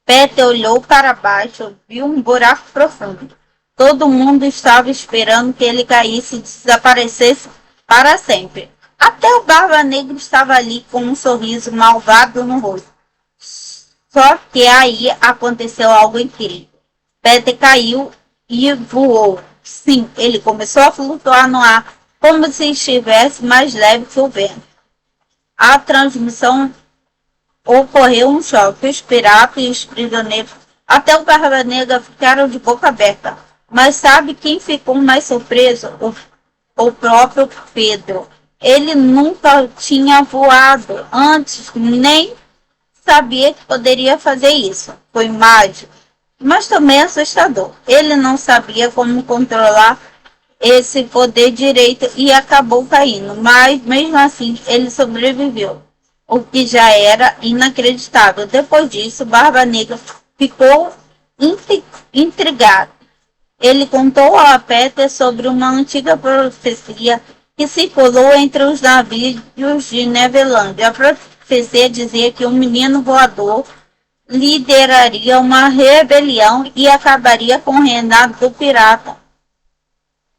Peter olhou para baixo, viu um buraco profundo. Todo mundo estava esperando que ele caísse e desaparecesse para sempre. Até o Barba Negra estava ali com um sorriso malvado no rosto. Só que aí aconteceu algo incrível. Peter caiu e voou. Sim, ele começou a flutuar no ar, como se estivesse mais leve que o vento. A transmissão ocorreu um choque. Os piratas e os prisioneiros até o Barba Negra ficaram de boca aberta. Mas sabe quem ficou mais surpreso? O próprio Pedro. Ele nunca tinha voado antes, nem sabia que poderia fazer isso. Foi mágico, mas também assustador. Ele não sabia como controlar esse poder direito e acabou caindo. Mas mesmo assim, ele sobreviveu, o que já era inacreditável. Depois disso, Barba Negra ficou intrigado. Ele contou a Peter sobre uma antiga profecia que circulou entre os navios de Neverlândia. A profecia dizia que um menino voador lideraria uma rebelião e acabaria com o reinado do pirata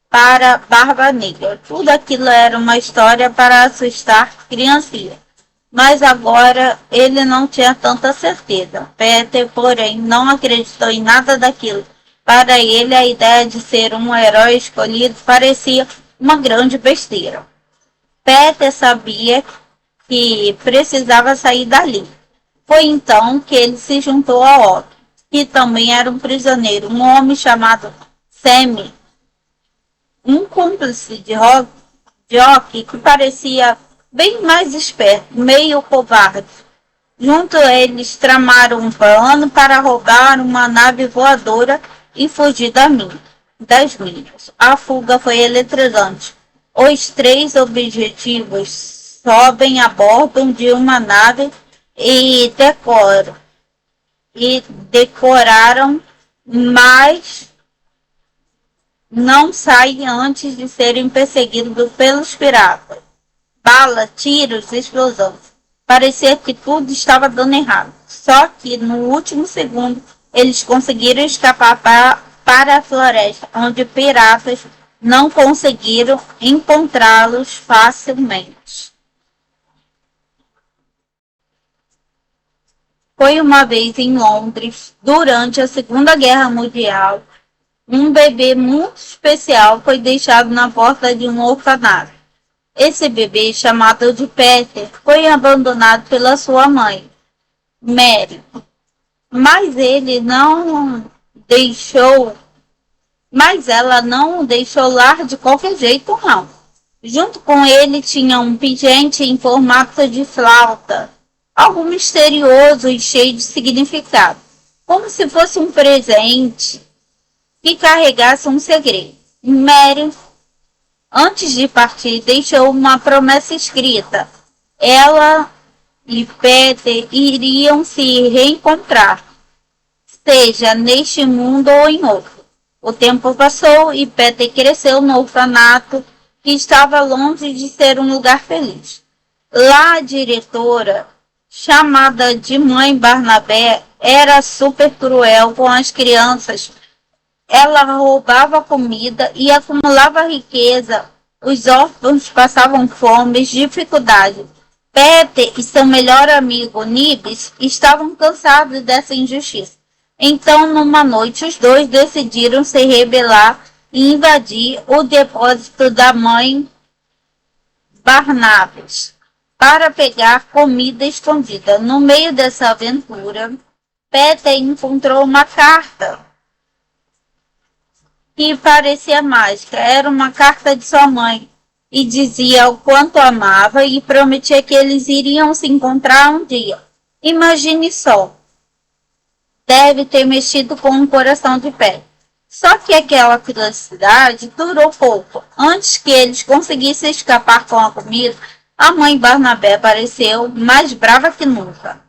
para Barba Negra. Tudo aquilo era uma história para assustar criancinhas. Mas agora ele não tinha tanta certeza. Peter, porém, não acreditou em nada daquilo. Para ele, a ideia de ser um herói escolhido parecia uma grande besteira. Peter sabia que precisava sair dali. Foi então que ele se juntou a Otto. que também era um prisioneiro, um homem chamado Sammy, um cúmplice de Rock que parecia bem mais esperto, meio covarde. Junto a eles tramaram um plano para roubar uma nave voadora e fugir das minas. A fuga foi eletrizante. Os três objetivos sobem a bordo de uma nave e decoraram, mas não saem antes de serem perseguidos pelos piratas. Bala, tiros, explosões. Parecia que tudo estava dando errado. Só que no último segundo eles conseguiram escapar para a floresta, onde piratas não conseguiram encontrá-los facilmente. Foi uma vez em Londres, durante a Segunda Guerra Mundial, um bebê muito especial foi deixado na porta de um orfanato. Esse bebê, chamado de Peter, foi abandonado pela sua mãe, Mary. Mas ela não o deixou lá de qualquer jeito, não. Junto com ele tinha um pingente em formato de flauta, algo misterioso e cheio de significado, como se fosse um presente que carregasse um segredo. Mary, antes de partir, deixou uma promessa escrita. Ela e Peter iriam se reencontrar, seja neste mundo ou em outro. O tempo passou e Peter cresceu no orfanato, que estava longe de ser um lugar feliz. Lá a diretora, chamada de Mãe Barnabé, era super cruel com as crianças. Ela roubava comida e acumulava riqueza. Os órfãos passavam fome e dificuldade. Peter e seu melhor amigo, Nibs, estavam cansados dessa injustiça. Então, numa noite, os dois decidiram se rebelar e invadir o depósito da mãe Barnabas para pegar comida escondida. No meio dessa aventura, Peter encontrou uma carta que parecia mágica. Era uma carta de sua mãe e dizia o quanto amava e prometia que eles iriam se encontrar um dia. Imagine só. Deve ter mexido com o coração de Peter. Só que aquela felicidade durou pouco. Antes que eles conseguissem escapar com a comida, a mãe Barnabé apareceu mais brava que nunca.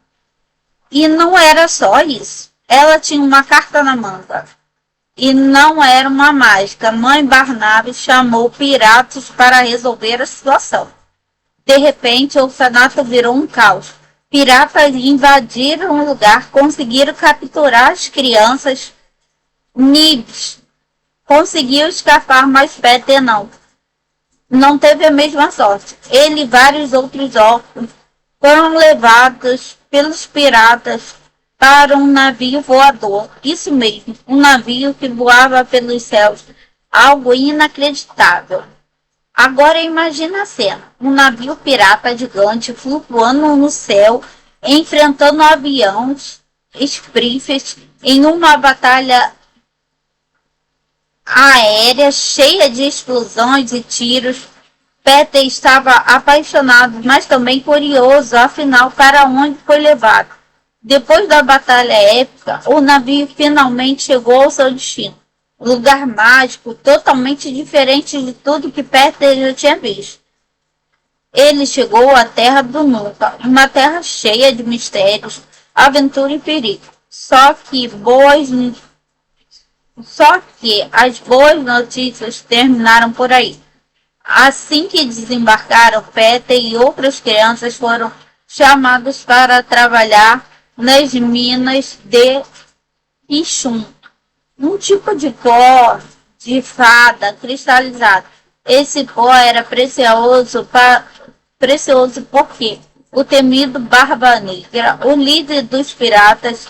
E não era só isso. Ela tinha uma carta na manga. E não era uma mágica. Mãe Barnabé chamou piratas para resolver a situação. De repente, o orfanato virou um caos. Piratas invadiram o lugar, conseguiram capturar as crianças. Nibs conseguiu escapar, mas Peter não. Não teve a mesma sorte. Ele e vários outros órfãos foram levados pelos piratas para um navio voador. Isso mesmo, um navio que voava pelos céus. Algo inacreditável. Agora imagina a cena. Um navio pirata gigante flutuando no céu, enfrentando aviões Springfield em uma batalha aérea cheia de explosões e tiros. Peter estava apaixonado, mas também curioso, afinal, para onde foi levado. Depois da batalha épica, o navio finalmente chegou ao seu destino. Um lugar mágico, totalmente diferente de tudo que Peter já tinha visto. Ele chegou à Terra do Nunca, uma terra cheia de mistérios, aventura e perigo. Só que as boas notícias terminaram por aí. Assim que desembarcaram, Peter e outras crianças foram chamados para trabalhar nas minas de Pichum, um tipo de pó de fada cristalizado. Esse pó era precioso porque o temido Barba Negra, o líder dos piratas,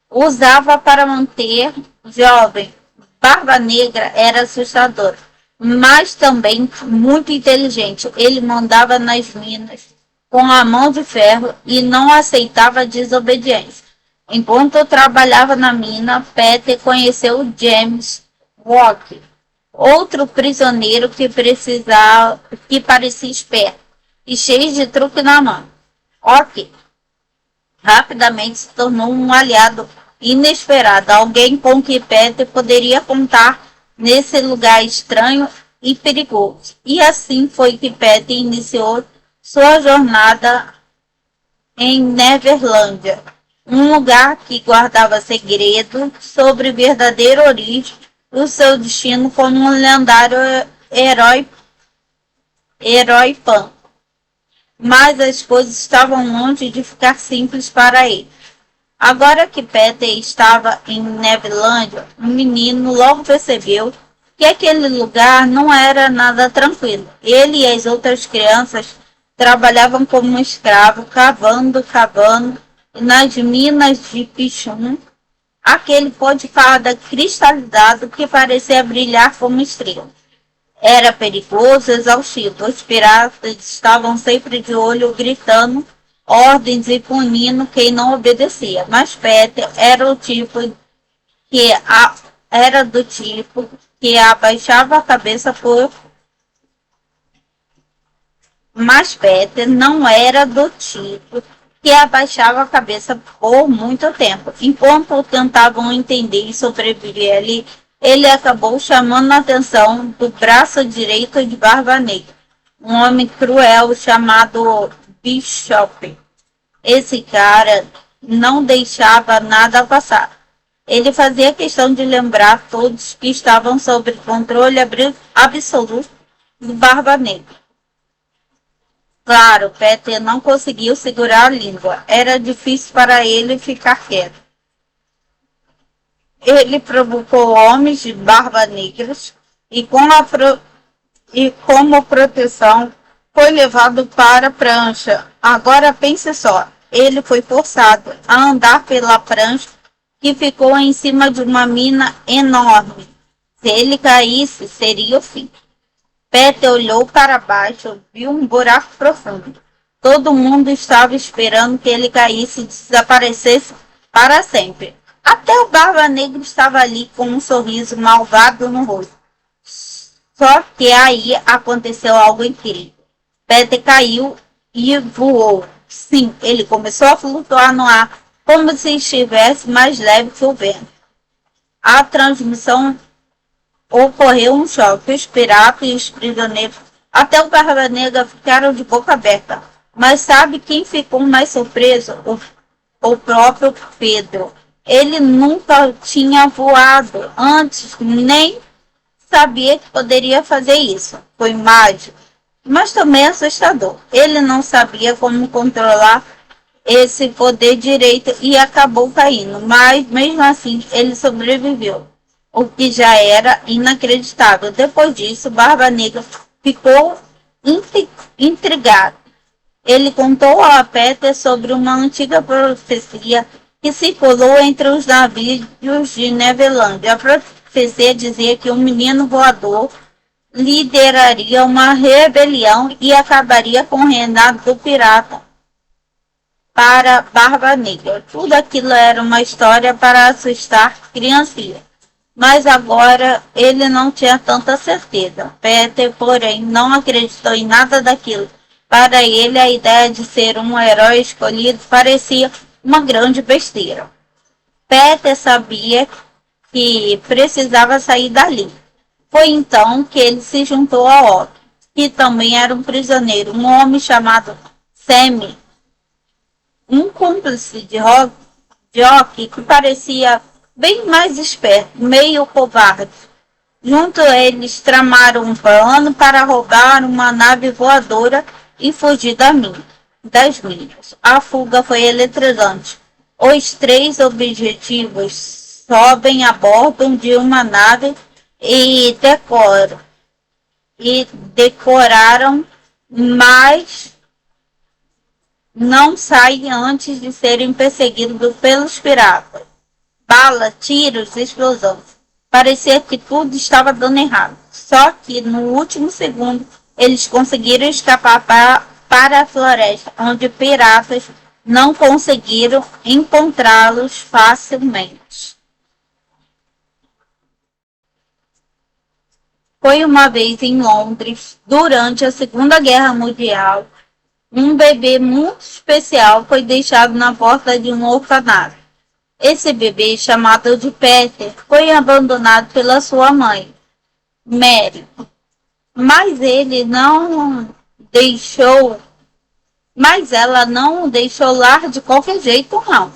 usava para manter jovem. Barba Negra era assustador, mas também muito inteligente. Ele mandava nas minas com a mão de ferro e não aceitava desobediência. Enquanto eu trabalhava na mina, Peter conheceu James Walker, outro prisioneiro que parecia esperto e cheio de truque na mão. Ok, rapidamente se tornou um aliado inesperado, alguém com que Peter poderia contar nesse lugar estranho e perigoso. E assim foi que Peter iniciou sua jornada em Neverlândia, um lugar que guardava segredo sobre verdadeira origem e seu destino como um lendário herói Pan. Mas as coisas estavam longe de ficar simples para ele. Agora que Peter estava em Neverlândia, o menino logo percebeu que aquele lugar não era nada tranquilo. Ele e as outras crianças trabalhavam como escravos, cavando nas minas de Pichum, aquele pó de fada cristalizado que parecia brilhar como estrela. Era perigoso, exaustivo. Os piratas estavam sempre de olho, gritando ordens e punindo quem não obedecia. Mas Peter era do tipo que abaixava a cabeça por Mas Peter não era do tipo que abaixava a cabeça por muito tempo. Enquanto tentavam entender e sobreviver ali, ele acabou chamando a atenção do braço direito de Barba Negra, um homem cruel chamado Bishop. Esse cara não deixava nada passar. Ele fazia questão de lembrar todos que estavam sob controle absoluto do Barba Negra. Claro, Peter não conseguiu segurar a língua. Era difícil para ele ficar quieto. Ele provocou homens de barba negras e como proteção foi levado para a prancha. Agora pense só, ele foi forçado a andar pela prancha que ficou em cima de uma mina enorme. Se ele caísse, seria o fim. Peter olhou para baixo, viu um buraco profundo. Todo mundo estava esperando que ele caísse e desaparecesse para sempre. Até o Barba Negra estava ali com um sorriso malvado no rosto. Só que aí aconteceu algo incrível. Peter caiu e voou. Sim, ele começou a flutuar no ar, como se estivesse mais leve que o vento. A transmissão ocorreu um choque. Os piratas e os prisioneiros, até o Barba Negra, ficaram de boca aberta. Mas sabe quem ficou mais surpreso? O próprio Pedro. Ele nunca tinha voado antes, nem sabia que poderia fazer isso. Foi mágico, mas também assustador. Ele não sabia como controlar esse poder direito e acabou caindo. Mas mesmo assim, ele sobreviveu, o que já era inacreditável. Depois disso, Barba Negra ficou intrigado. Ele contou a Peter sobre uma antiga profecia que circulou entre os navios de Neverlândia. A profecia dizia que um menino voador lideraria uma rebelião e acabaria com o reinado do pirata para Barba Negra. Tudo aquilo era uma história para assustar criancinhas. Mas agora ele não tinha tanta certeza. Peter, porém, não acreditou em nada daquilo. Para ele, a ideia de ser um herói escolhido parecia uma grande besteira. Peter sabia que precisava sair dali. Foi então que ele se juntou a Otto, que também era um prisioneiro, um homem chamado Sammy, um cúmplice de Rock que parecia bem mais esperto, meio covarde. Junto a eles tramaram um plano para roubar uma nave voadora e fugir das minas. A fuga foi eletrizante. Os três objetivos sobem a bordo de uma nave e decoraram, mas não saem antes de serem perseguidos pelos piratas. Bala, tiros, explosões. Parecia que tudo estava dando errado. Só que no último segundo eles conseguiram escapar para a floresta, onde piratas não conseguiram encontrá-los facilmente. Foi uma vez em Londres, durante a Segunda Guerra Mundial, um bebê muito especial foi deixado na porta de um orfanato. Esse bebê, chamado de Peter, foi abandonado pela sua mãe, Mary. Mas ela não o deixou lá de qualquer jeito, não.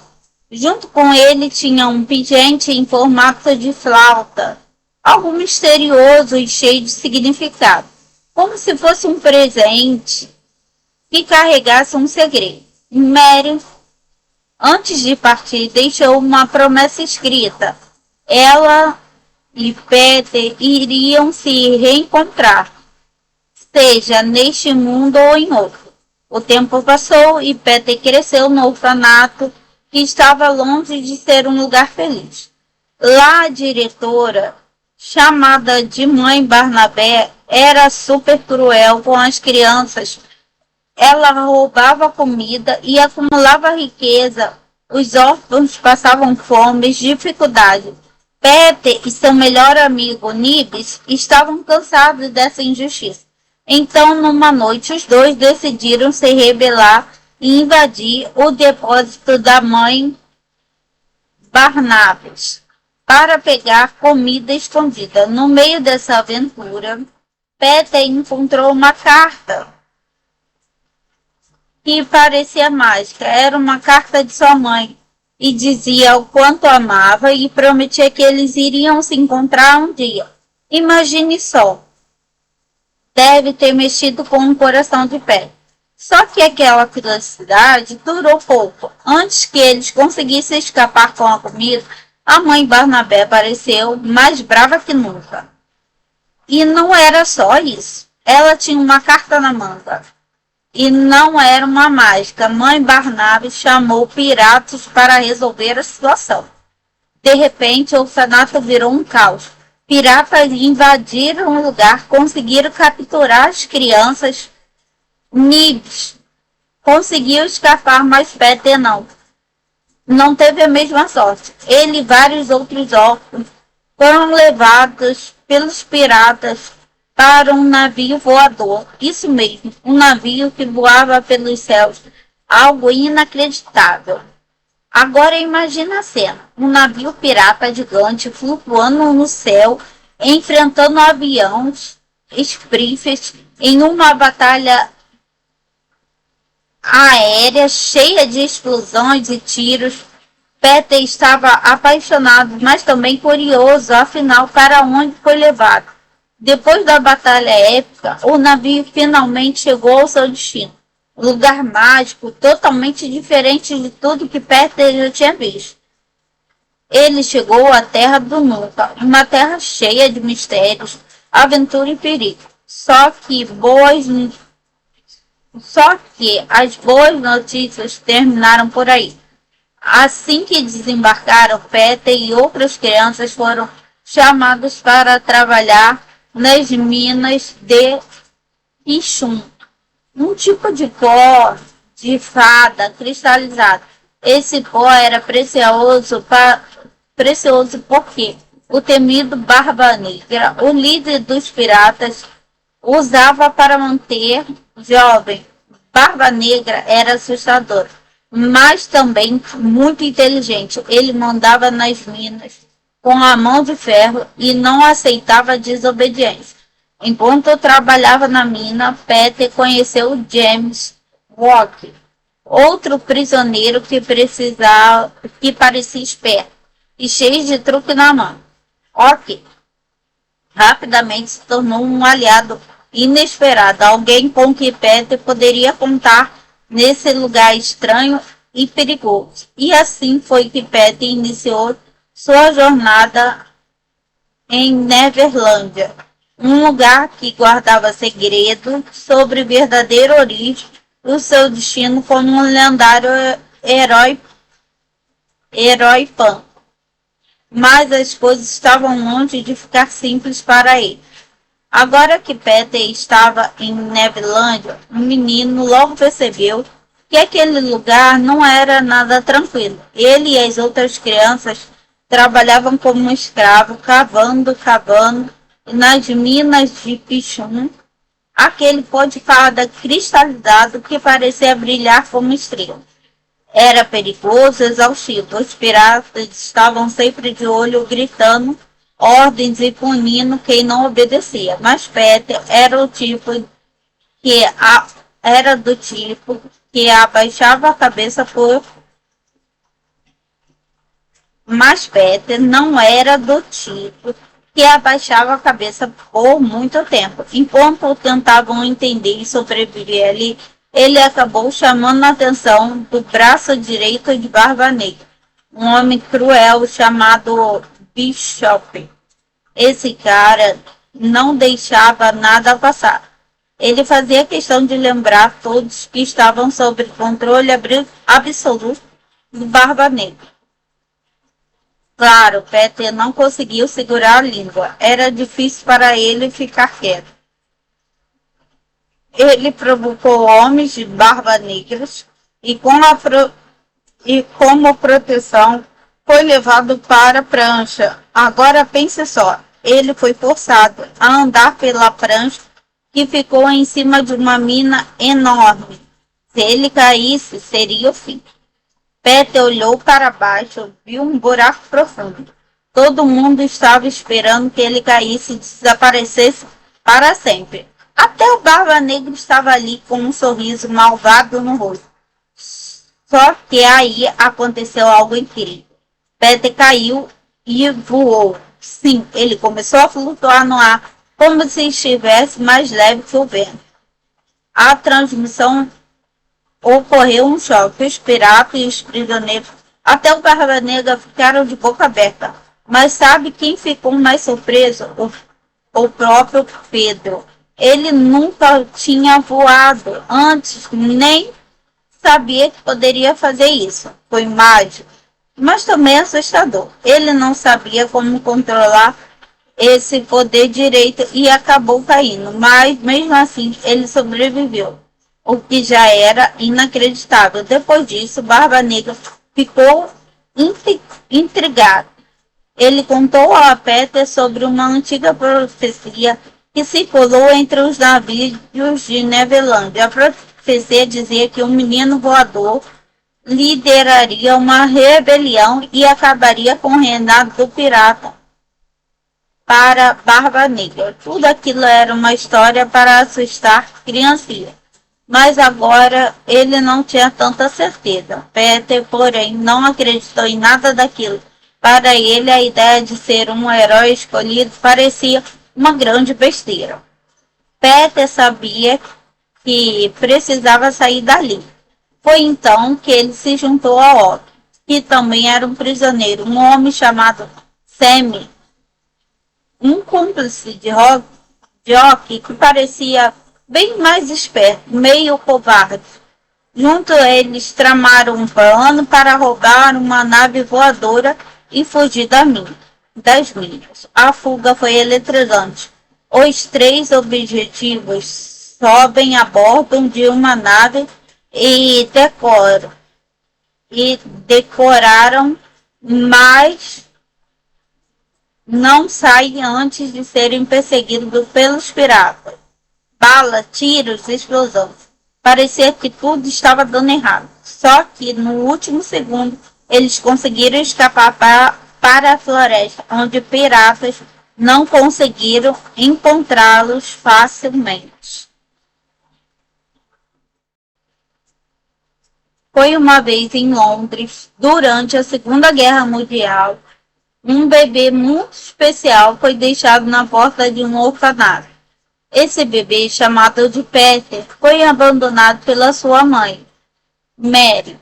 Junto com ele tinha um pingente em formato de flauta, algo misterioso e cheio de significado, como se fosse um presente que carregasse um segredo. Mary, antes de partir, deixou uma promessa escrita. Ela e Peter iriam se reencontrar, seja neste mundo ou em outro. O tempo passou e Peter cresceu no orfanato, que estava longe de ser um lugar feliz. Lá a diretora, chamada de Mãe Barnabé, era super cruel com as crianças. Ela roubava comida e acumulava riqueza. Os órfãos passavam fome e dificuldade. Peter e seu melhor amigo, Nibs, estavam cansados dessa injustiça. Então, numa noite, os dois decidiram se rebelar e invadir o depósito da mãe Barnabas para pegar comida escondida. No meio dessa aventura, Peter encontrou uma carta que parecia mágica. Era uma carta de sua mãe e dizia o quanto amava e prometia que eles iriam se encontrar um dia. Imagine só. Deve ter mexido com o coração de Peter. Só que aquela felicidade durou pouco. Antes que eles conseguissem escapar com a comida, a mãe Barnabé apareceu mais brava que nunca. E não era só isso. Ela tinha uma carta na manga. E não era uma mágica. Mãe Barnabé chamou piratas para resolver a situação. De repente, o orfanato virou um caos. Piratas invadiram o lugar, conseguiram capturar as crianças. Nibs conseguiu escapar, mas Peter não. Não teve a mesma sorte. Ele e vários outros órfãos foram levados pelos piratas para um navio voador. Isso mesmo, um navio que voava pelos céus. Algo inacreditável. Agora imagina a cena. Um navio pirata gigante flutuando no céu, enfrentando aviões Springfield em uma batalha aérea cheia de explosões e tiros. Peter estava apaixonado, mas também curioso, afinal, para onde foi levado. Depois da batalha épica, o navio finalmente chegou ao seu destino. Um lugar mágico, totalmente diferente de tudo que Peter já tinha visto. Ele chegou à Terra do Nunca, uma terra cheia de mistérios, aventura e perigo. Só que as boas notícias terminaram por aí. Assim que desembarcaram, Peter e outras crianças foram chamados para trabalhar nas minas de Pichum, um tipo de pó de fada cristalizado. Esse pó era precioso porque o temido Barba Negra, o líder dos piratas, usava para manter jovem. Barba Negra era assustador, mas também muito inteligente. Ele mandava nas minas com a mão de ferro e não aceitava desobediência. Enquanto eu trabalhava na mina, Peter conheceu James Walker, outro prisioneiro que parecia esperto e cheio de truque na mão. Walker rapidamente se tornou um aliado inesperado, alguém com que Peter poderia contar nesse lugar estranho e perigoso. E assim foi que Peter iniciou sua jornada em Neverlândia, um lugar que guardava segredo sobre verdadeira origem e o seu destino como um lendário herói Pan. Mas as coisas estavam longe de ficar simples para ele. Agora que Peter estava em Neverlândia, o menino logo percebeu que aquele lugar não era nada tranquilo. Ele e as outras crianças trabalhavam como escravos, cavando, e nas minas de Pichum, aquele pó de fada cristalizado que parecia brilhar como estrela. Era perigoso, exaustivo. Os piratas estavam sempre de olho, gritando ordens e punindo quem não obedecia. Mas Peter que era do tipo que abaixava a cabeça por Mas Peter não era do tipo que abaixava a cabeça por muito tempo. Enquanto tentavam entender e sobreviver ali, ele acabou chamando a atenção do braço direito de Barba Negra, um homem cruel chamado Bishop. Esse cara não deixava nada passar. Ele fazia questão de lembrar todos que estavam sob controle absoluto do Barba Negra. Claro, Peter não conseguiu segurar a língua. Era difícil para ele ficar quieto. Ele provocou homens de barba negras e, como proteção, foi levado para a prancha. Agora pense só, ele foi forçado a andar pela prancha que ficou em cima de uma mina enorme. Se ele caísse, seria o fim. Peter olhou para baixo, viu um buraco profundo. Todo mundo estava esperando que ele caísse e desaparecesse para sempre. Até o Barba Negra estava ali com um sorriso malvado no rosto. Só que aí aconteceu algo incrível. Peter caiu e voou. Sim, ele começou a flutuar no ar, como se estivesse mais leve que o vento. A transmissão ocorreu um choque. Os piratas e os prisioneiros, até o Barba Negra, ficaram de boca aberta. Mas sabe quem ficou mais surpreso? O próprio Pedro. Ele nunca tinha voado antes, nem sabia que poderia fazer isso. Foi mágico, mas também assustador. Ele não sabia como controlar esse poder direito e acabou caindo. Mas mesmo assim, ele sobreviveu, o que já era inacreditável. Depois disso, Barba Negra ficou intrigado. Ele contou a Peter sobre uma antiga profecia que circulou entre os navios de Neverlândia. A profecia dizia que um menino voador lideraria uma rebelião e acabaria com o reinado do pirata para Barba Negra. Tudo aquilo era uma história para assustar criancinhas. Mas agora ele não tinha tanta certeza. Peter, porém, não acreditou em nada daquilo. Para ele, a ideia de ser um herói escolhido parecia uma grande besteira. Peter sabia que precisava sair dali. Foi então que ele se juntou a Otto, que também era um prisioneiro, um homem chamado Sammy, um cúmplice de Rock que parecia bem mais esperto, meio covarde. Junto a eles tramaram um plano para roubar uma nave voadora e fugir das minas. A fuga foi eletrizante. Os três objetivos sobem a bordo de uma nave e decoraram, mas não saem antes de serem perseguidos pelos piratas. Bala, tiros, explosões. Parecia que tudo estava dando errado. Só que no último segundo eles conseguiram escapar para a floresta, onde piratas não conseguiram encontrá-los facilmente. Foi uma vez em Londres, durante a Segunda Guerra Mundial, um bebê muito especial foi deixado na porta de um orfanato. Esse bebê, chamado de Peter, foi abandonado pela sua mãe, Mary.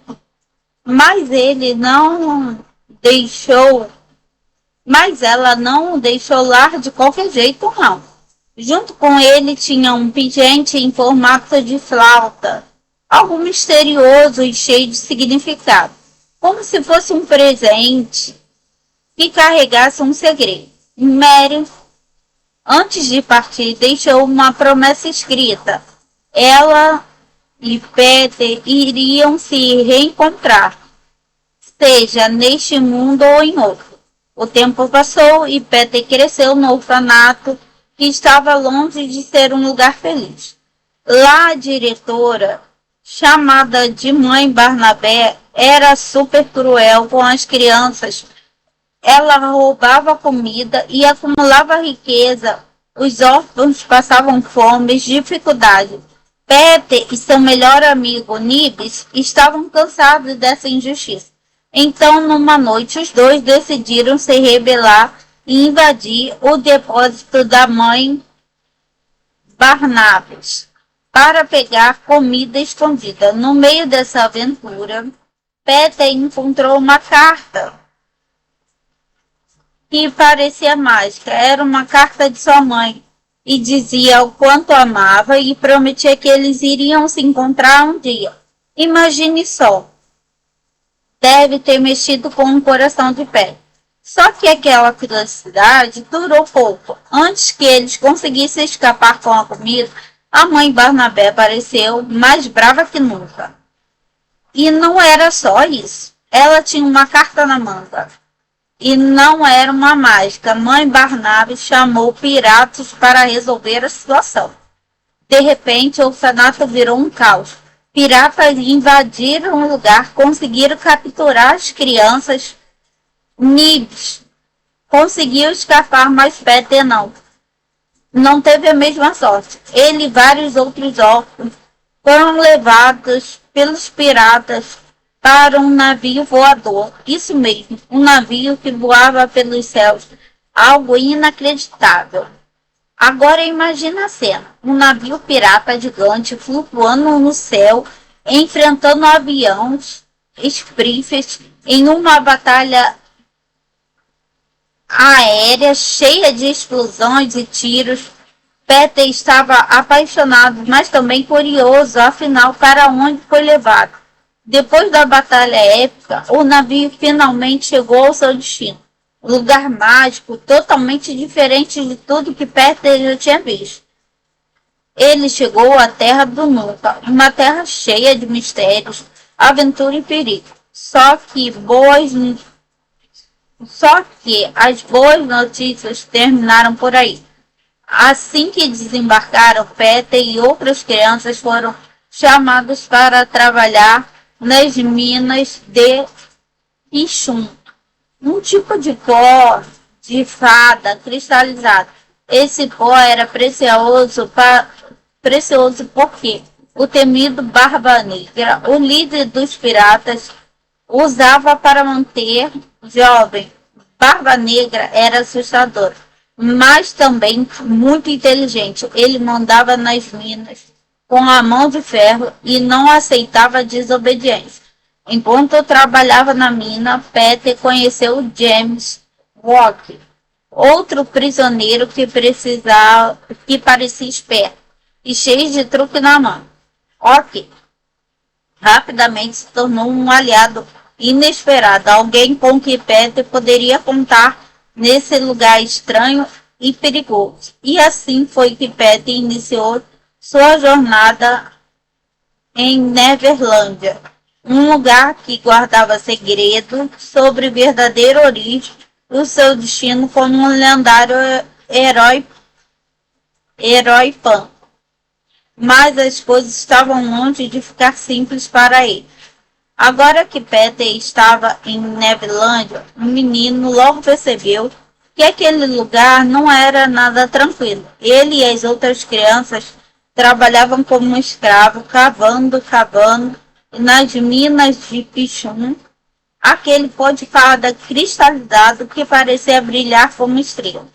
Mas ela não o deixou lá de qualquer jeito, não. Junto com ele tinha um pingente em formato de flauta, algo misterioso e cheio de significado, como se fosse um presente que carregasse um segredo. Mary, antes de partir, deixou uma promessa escrita. Ela e Peter iriam se reencontrar, seja neste mundo ou em outro. O tempo passou e Peter cresceu no orfanato, que estava longe de ser um lugar feliz. Lá a diretora, chamada de Mãe Barnabé, era super cruel com as crianças. Ela roubava comida e acumulava riqueza. Os órfãos passavam fome e dificuldade. Peter e seu melhor amigo Nibs estavam cansados dessa injustiça. Então, numa noite, os dois decidiram se rebelar e invadir o depósito da mãe Barnabas para pegar comida escondida. No meio dessa aventura, Peter encontrou uma carta que parecia mágica. Era uma carta de sua mãe e dizia o quanto amava e prometia que eles iriam se encontrar um dia. Imagine só. Deve ter mexido com o coração de Peter. Só que aquela felicidade durou pouco. Antes que eles conseguissem escapar com a comida, a mãe Barnabé apareceu mais brava que nunca. E não era só isso. Ela tinha uma carta na manga. E não era uma mágica. Mãe Barnabé chamou piratas para resolver a situação. De repente, o orfanato virou um caos. Piratas invadiram o lugar, conseguiram capturar as crianças. Nibs conseguiu escapar, mas Peter não teve a mesma sorte. Ele e vários outros órfãos foram levados pelos piratas para um navio voador. Isso mesmo, um navio que voava pelos céus. Algo inacreditável. Agora imagina a cena. Um navio pirata gigante flutuando no céu, enfrentando aviões Springfield em uma batalha aérea cheia de explosões e tiros. Peter estava apaixonado, mas também curioso, afinal, para onde foi levado. Depois da batalha épica, o navio finalmente chegou ao seu destino. Um lugar mágico, totalmente diferente de tudo que Peter já tinha visto. Ele chegou à Terra do Nunca, uma terra cheia de mistérios, aventura e perigo. Só que as boas notícias terminaram por aí. Assim que desembarcaram, Peter e outras crianças foram chamados para trabalhar nas minas de Pichum, um tipo de pó de fada cristalizado. Esse pó era precioso porque o temido Barba Negra, o líder dos piratas, usava para manter jovem. Barba Negra era assustador, mas também muito inteligente. Ele mandava nas minas com a mão de ferro e não aceitava desobediência. Enquanto eu trabalhava na mina, Peter conheceu James Walker, outro prisioneiro que parecia esperto e cheio de truque na mão. Ok, rapidamente se tornou um aliado inesperado, alguém com que Peter poderia contar nesse lugar estranho e perigoso. E assim foi que Peter iniciou sua jornada em Neverlândia, um lugar que guardava segredo sobre a verdadeira origem do seu destino como um lendário herói Pan. Mas as coisas estavam longe de ficar simples para ele. Agora que Peter estava em Neverlândia, o menino logo percebeu que aquele lugar não era nada tranquilo. Ele e as outras crianças trabalhavam como escravos, cavando nas minas de Pichum, aquele pó de fada cristalizado que parecia brilhar como estrela.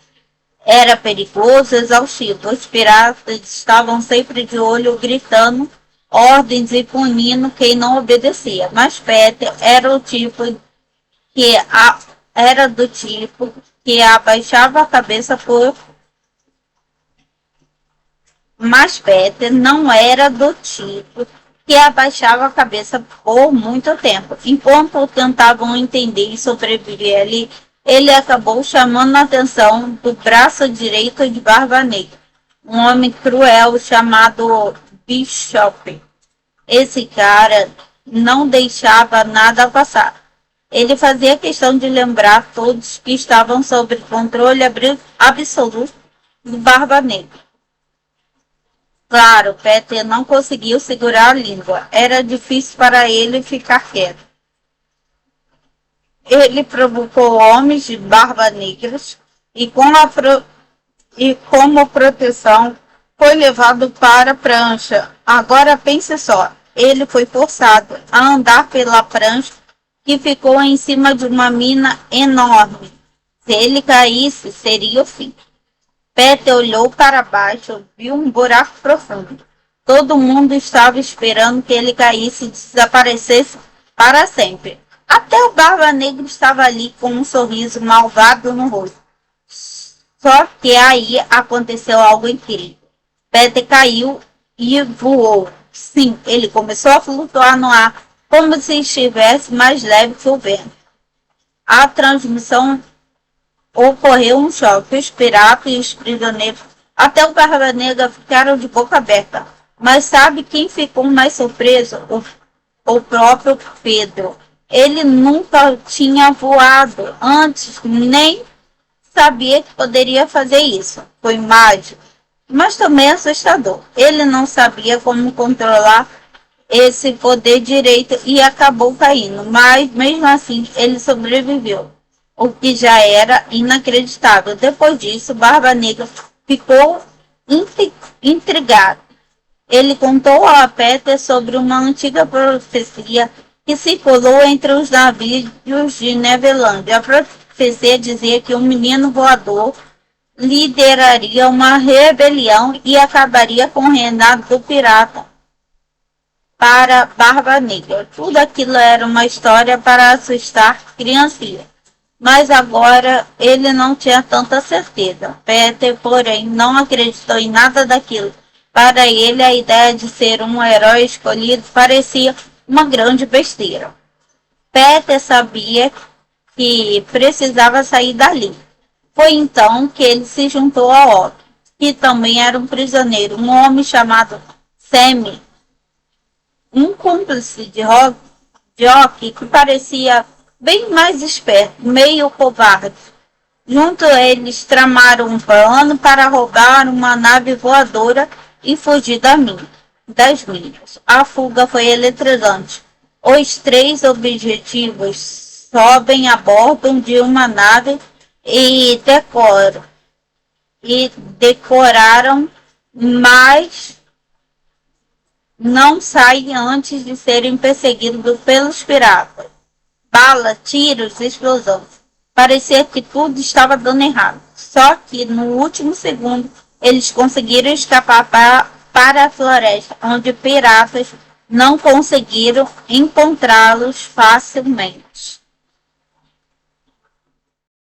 Era perigoso, exaustivo. Os piratas estavam sempre de olho, gritando ordens e punindo quem não obedecia. Mas Peter era do tipo que abaixava a cabeça Mas Peter não era do tipo que abaixava a cabeça por muito tempo. Enquanto tentavam entender e sobreviver ali, ele acabou chamando a atenção do braço direito de Barba Negra, um homem cruel chamado Bishop. Esse cara não deixava nada passar. Ele fazia questão de lembrar todos que estavam sob controle absoluto do Barba Negra. Claro, Peter não conseguiu segurar a língua. Era difícil para ele ficar quieto. Ele provocou homens de barba negras e, e como proteção foi levado para a prancha. Agora pense só, ele foi forçado a andar pela prancha que ficou em cima de uma mina enorme. Se ele caísse, seria o fim. Peter olhou para baixo, viu um buraco profundo. Todo mundo estava esperando que ele caísse e desaparecesse para sempre. Até o Barba Negra estava ali com um sorriso malvado no rosto. Só que aí aconteceu algo incrível. Peter caiu e voou. Sim, ele começou a flutuar no ar, como se estivesse mais leve que o vento. A transmissão ocorreu um choque. Os piratas e os prisioneiros, até o Barba Negra, ficaram de boca aberta. Mas sabe quem ficou mais surpreso? O próprio Pedro. Ele nunca tinha voado antes, nem sabia que poderia fazer isso. Foi mágico, mas também assustador. Ele não sabia como controlar esse poder direito e acabou caindo, mas mesmo assim ele sobreviveu, o que já era inacreditável. Depois disso, Barba Negra ficou intrigado. Ele contou a Peter sobre uma antiga profecia que circulou entre os navios de Neverlândia. A profecia dizia que um menino voador lideraria uma rebelião e acabaria com o reinado do pirata para Barba Negra. Tudo aquilo era uma história para assustar criancinhas. Mas agora ele não tinha tanta certeza. Peter, porém, não acreditou em nada daquilo. Para ele, a ideia de ser um herói escolhido parecia uma grande besteira. Peter sabia que precisava sair dali. Foi então que ele se juntou a Otto, que também era um prisioneiro, um homem chamado Sammy, um cúmplice de Rock que parecia bem mais esperto, meio covarde. Junto eles tramaram um plano para roubar uma nave voadora e fugir das minas. A fuga foi eletrizante. Os três objetivos sobem a bordo de uma nave e decoraram, mas não saem antes de serem perseguidos pelos piratas. Bala, tiros, explosões. Parecia que tudo estava dando errado. Só que no último segundo eles conseguiram escapar para a floresta, onde piratas não conseguiram encontrá-los facilmente.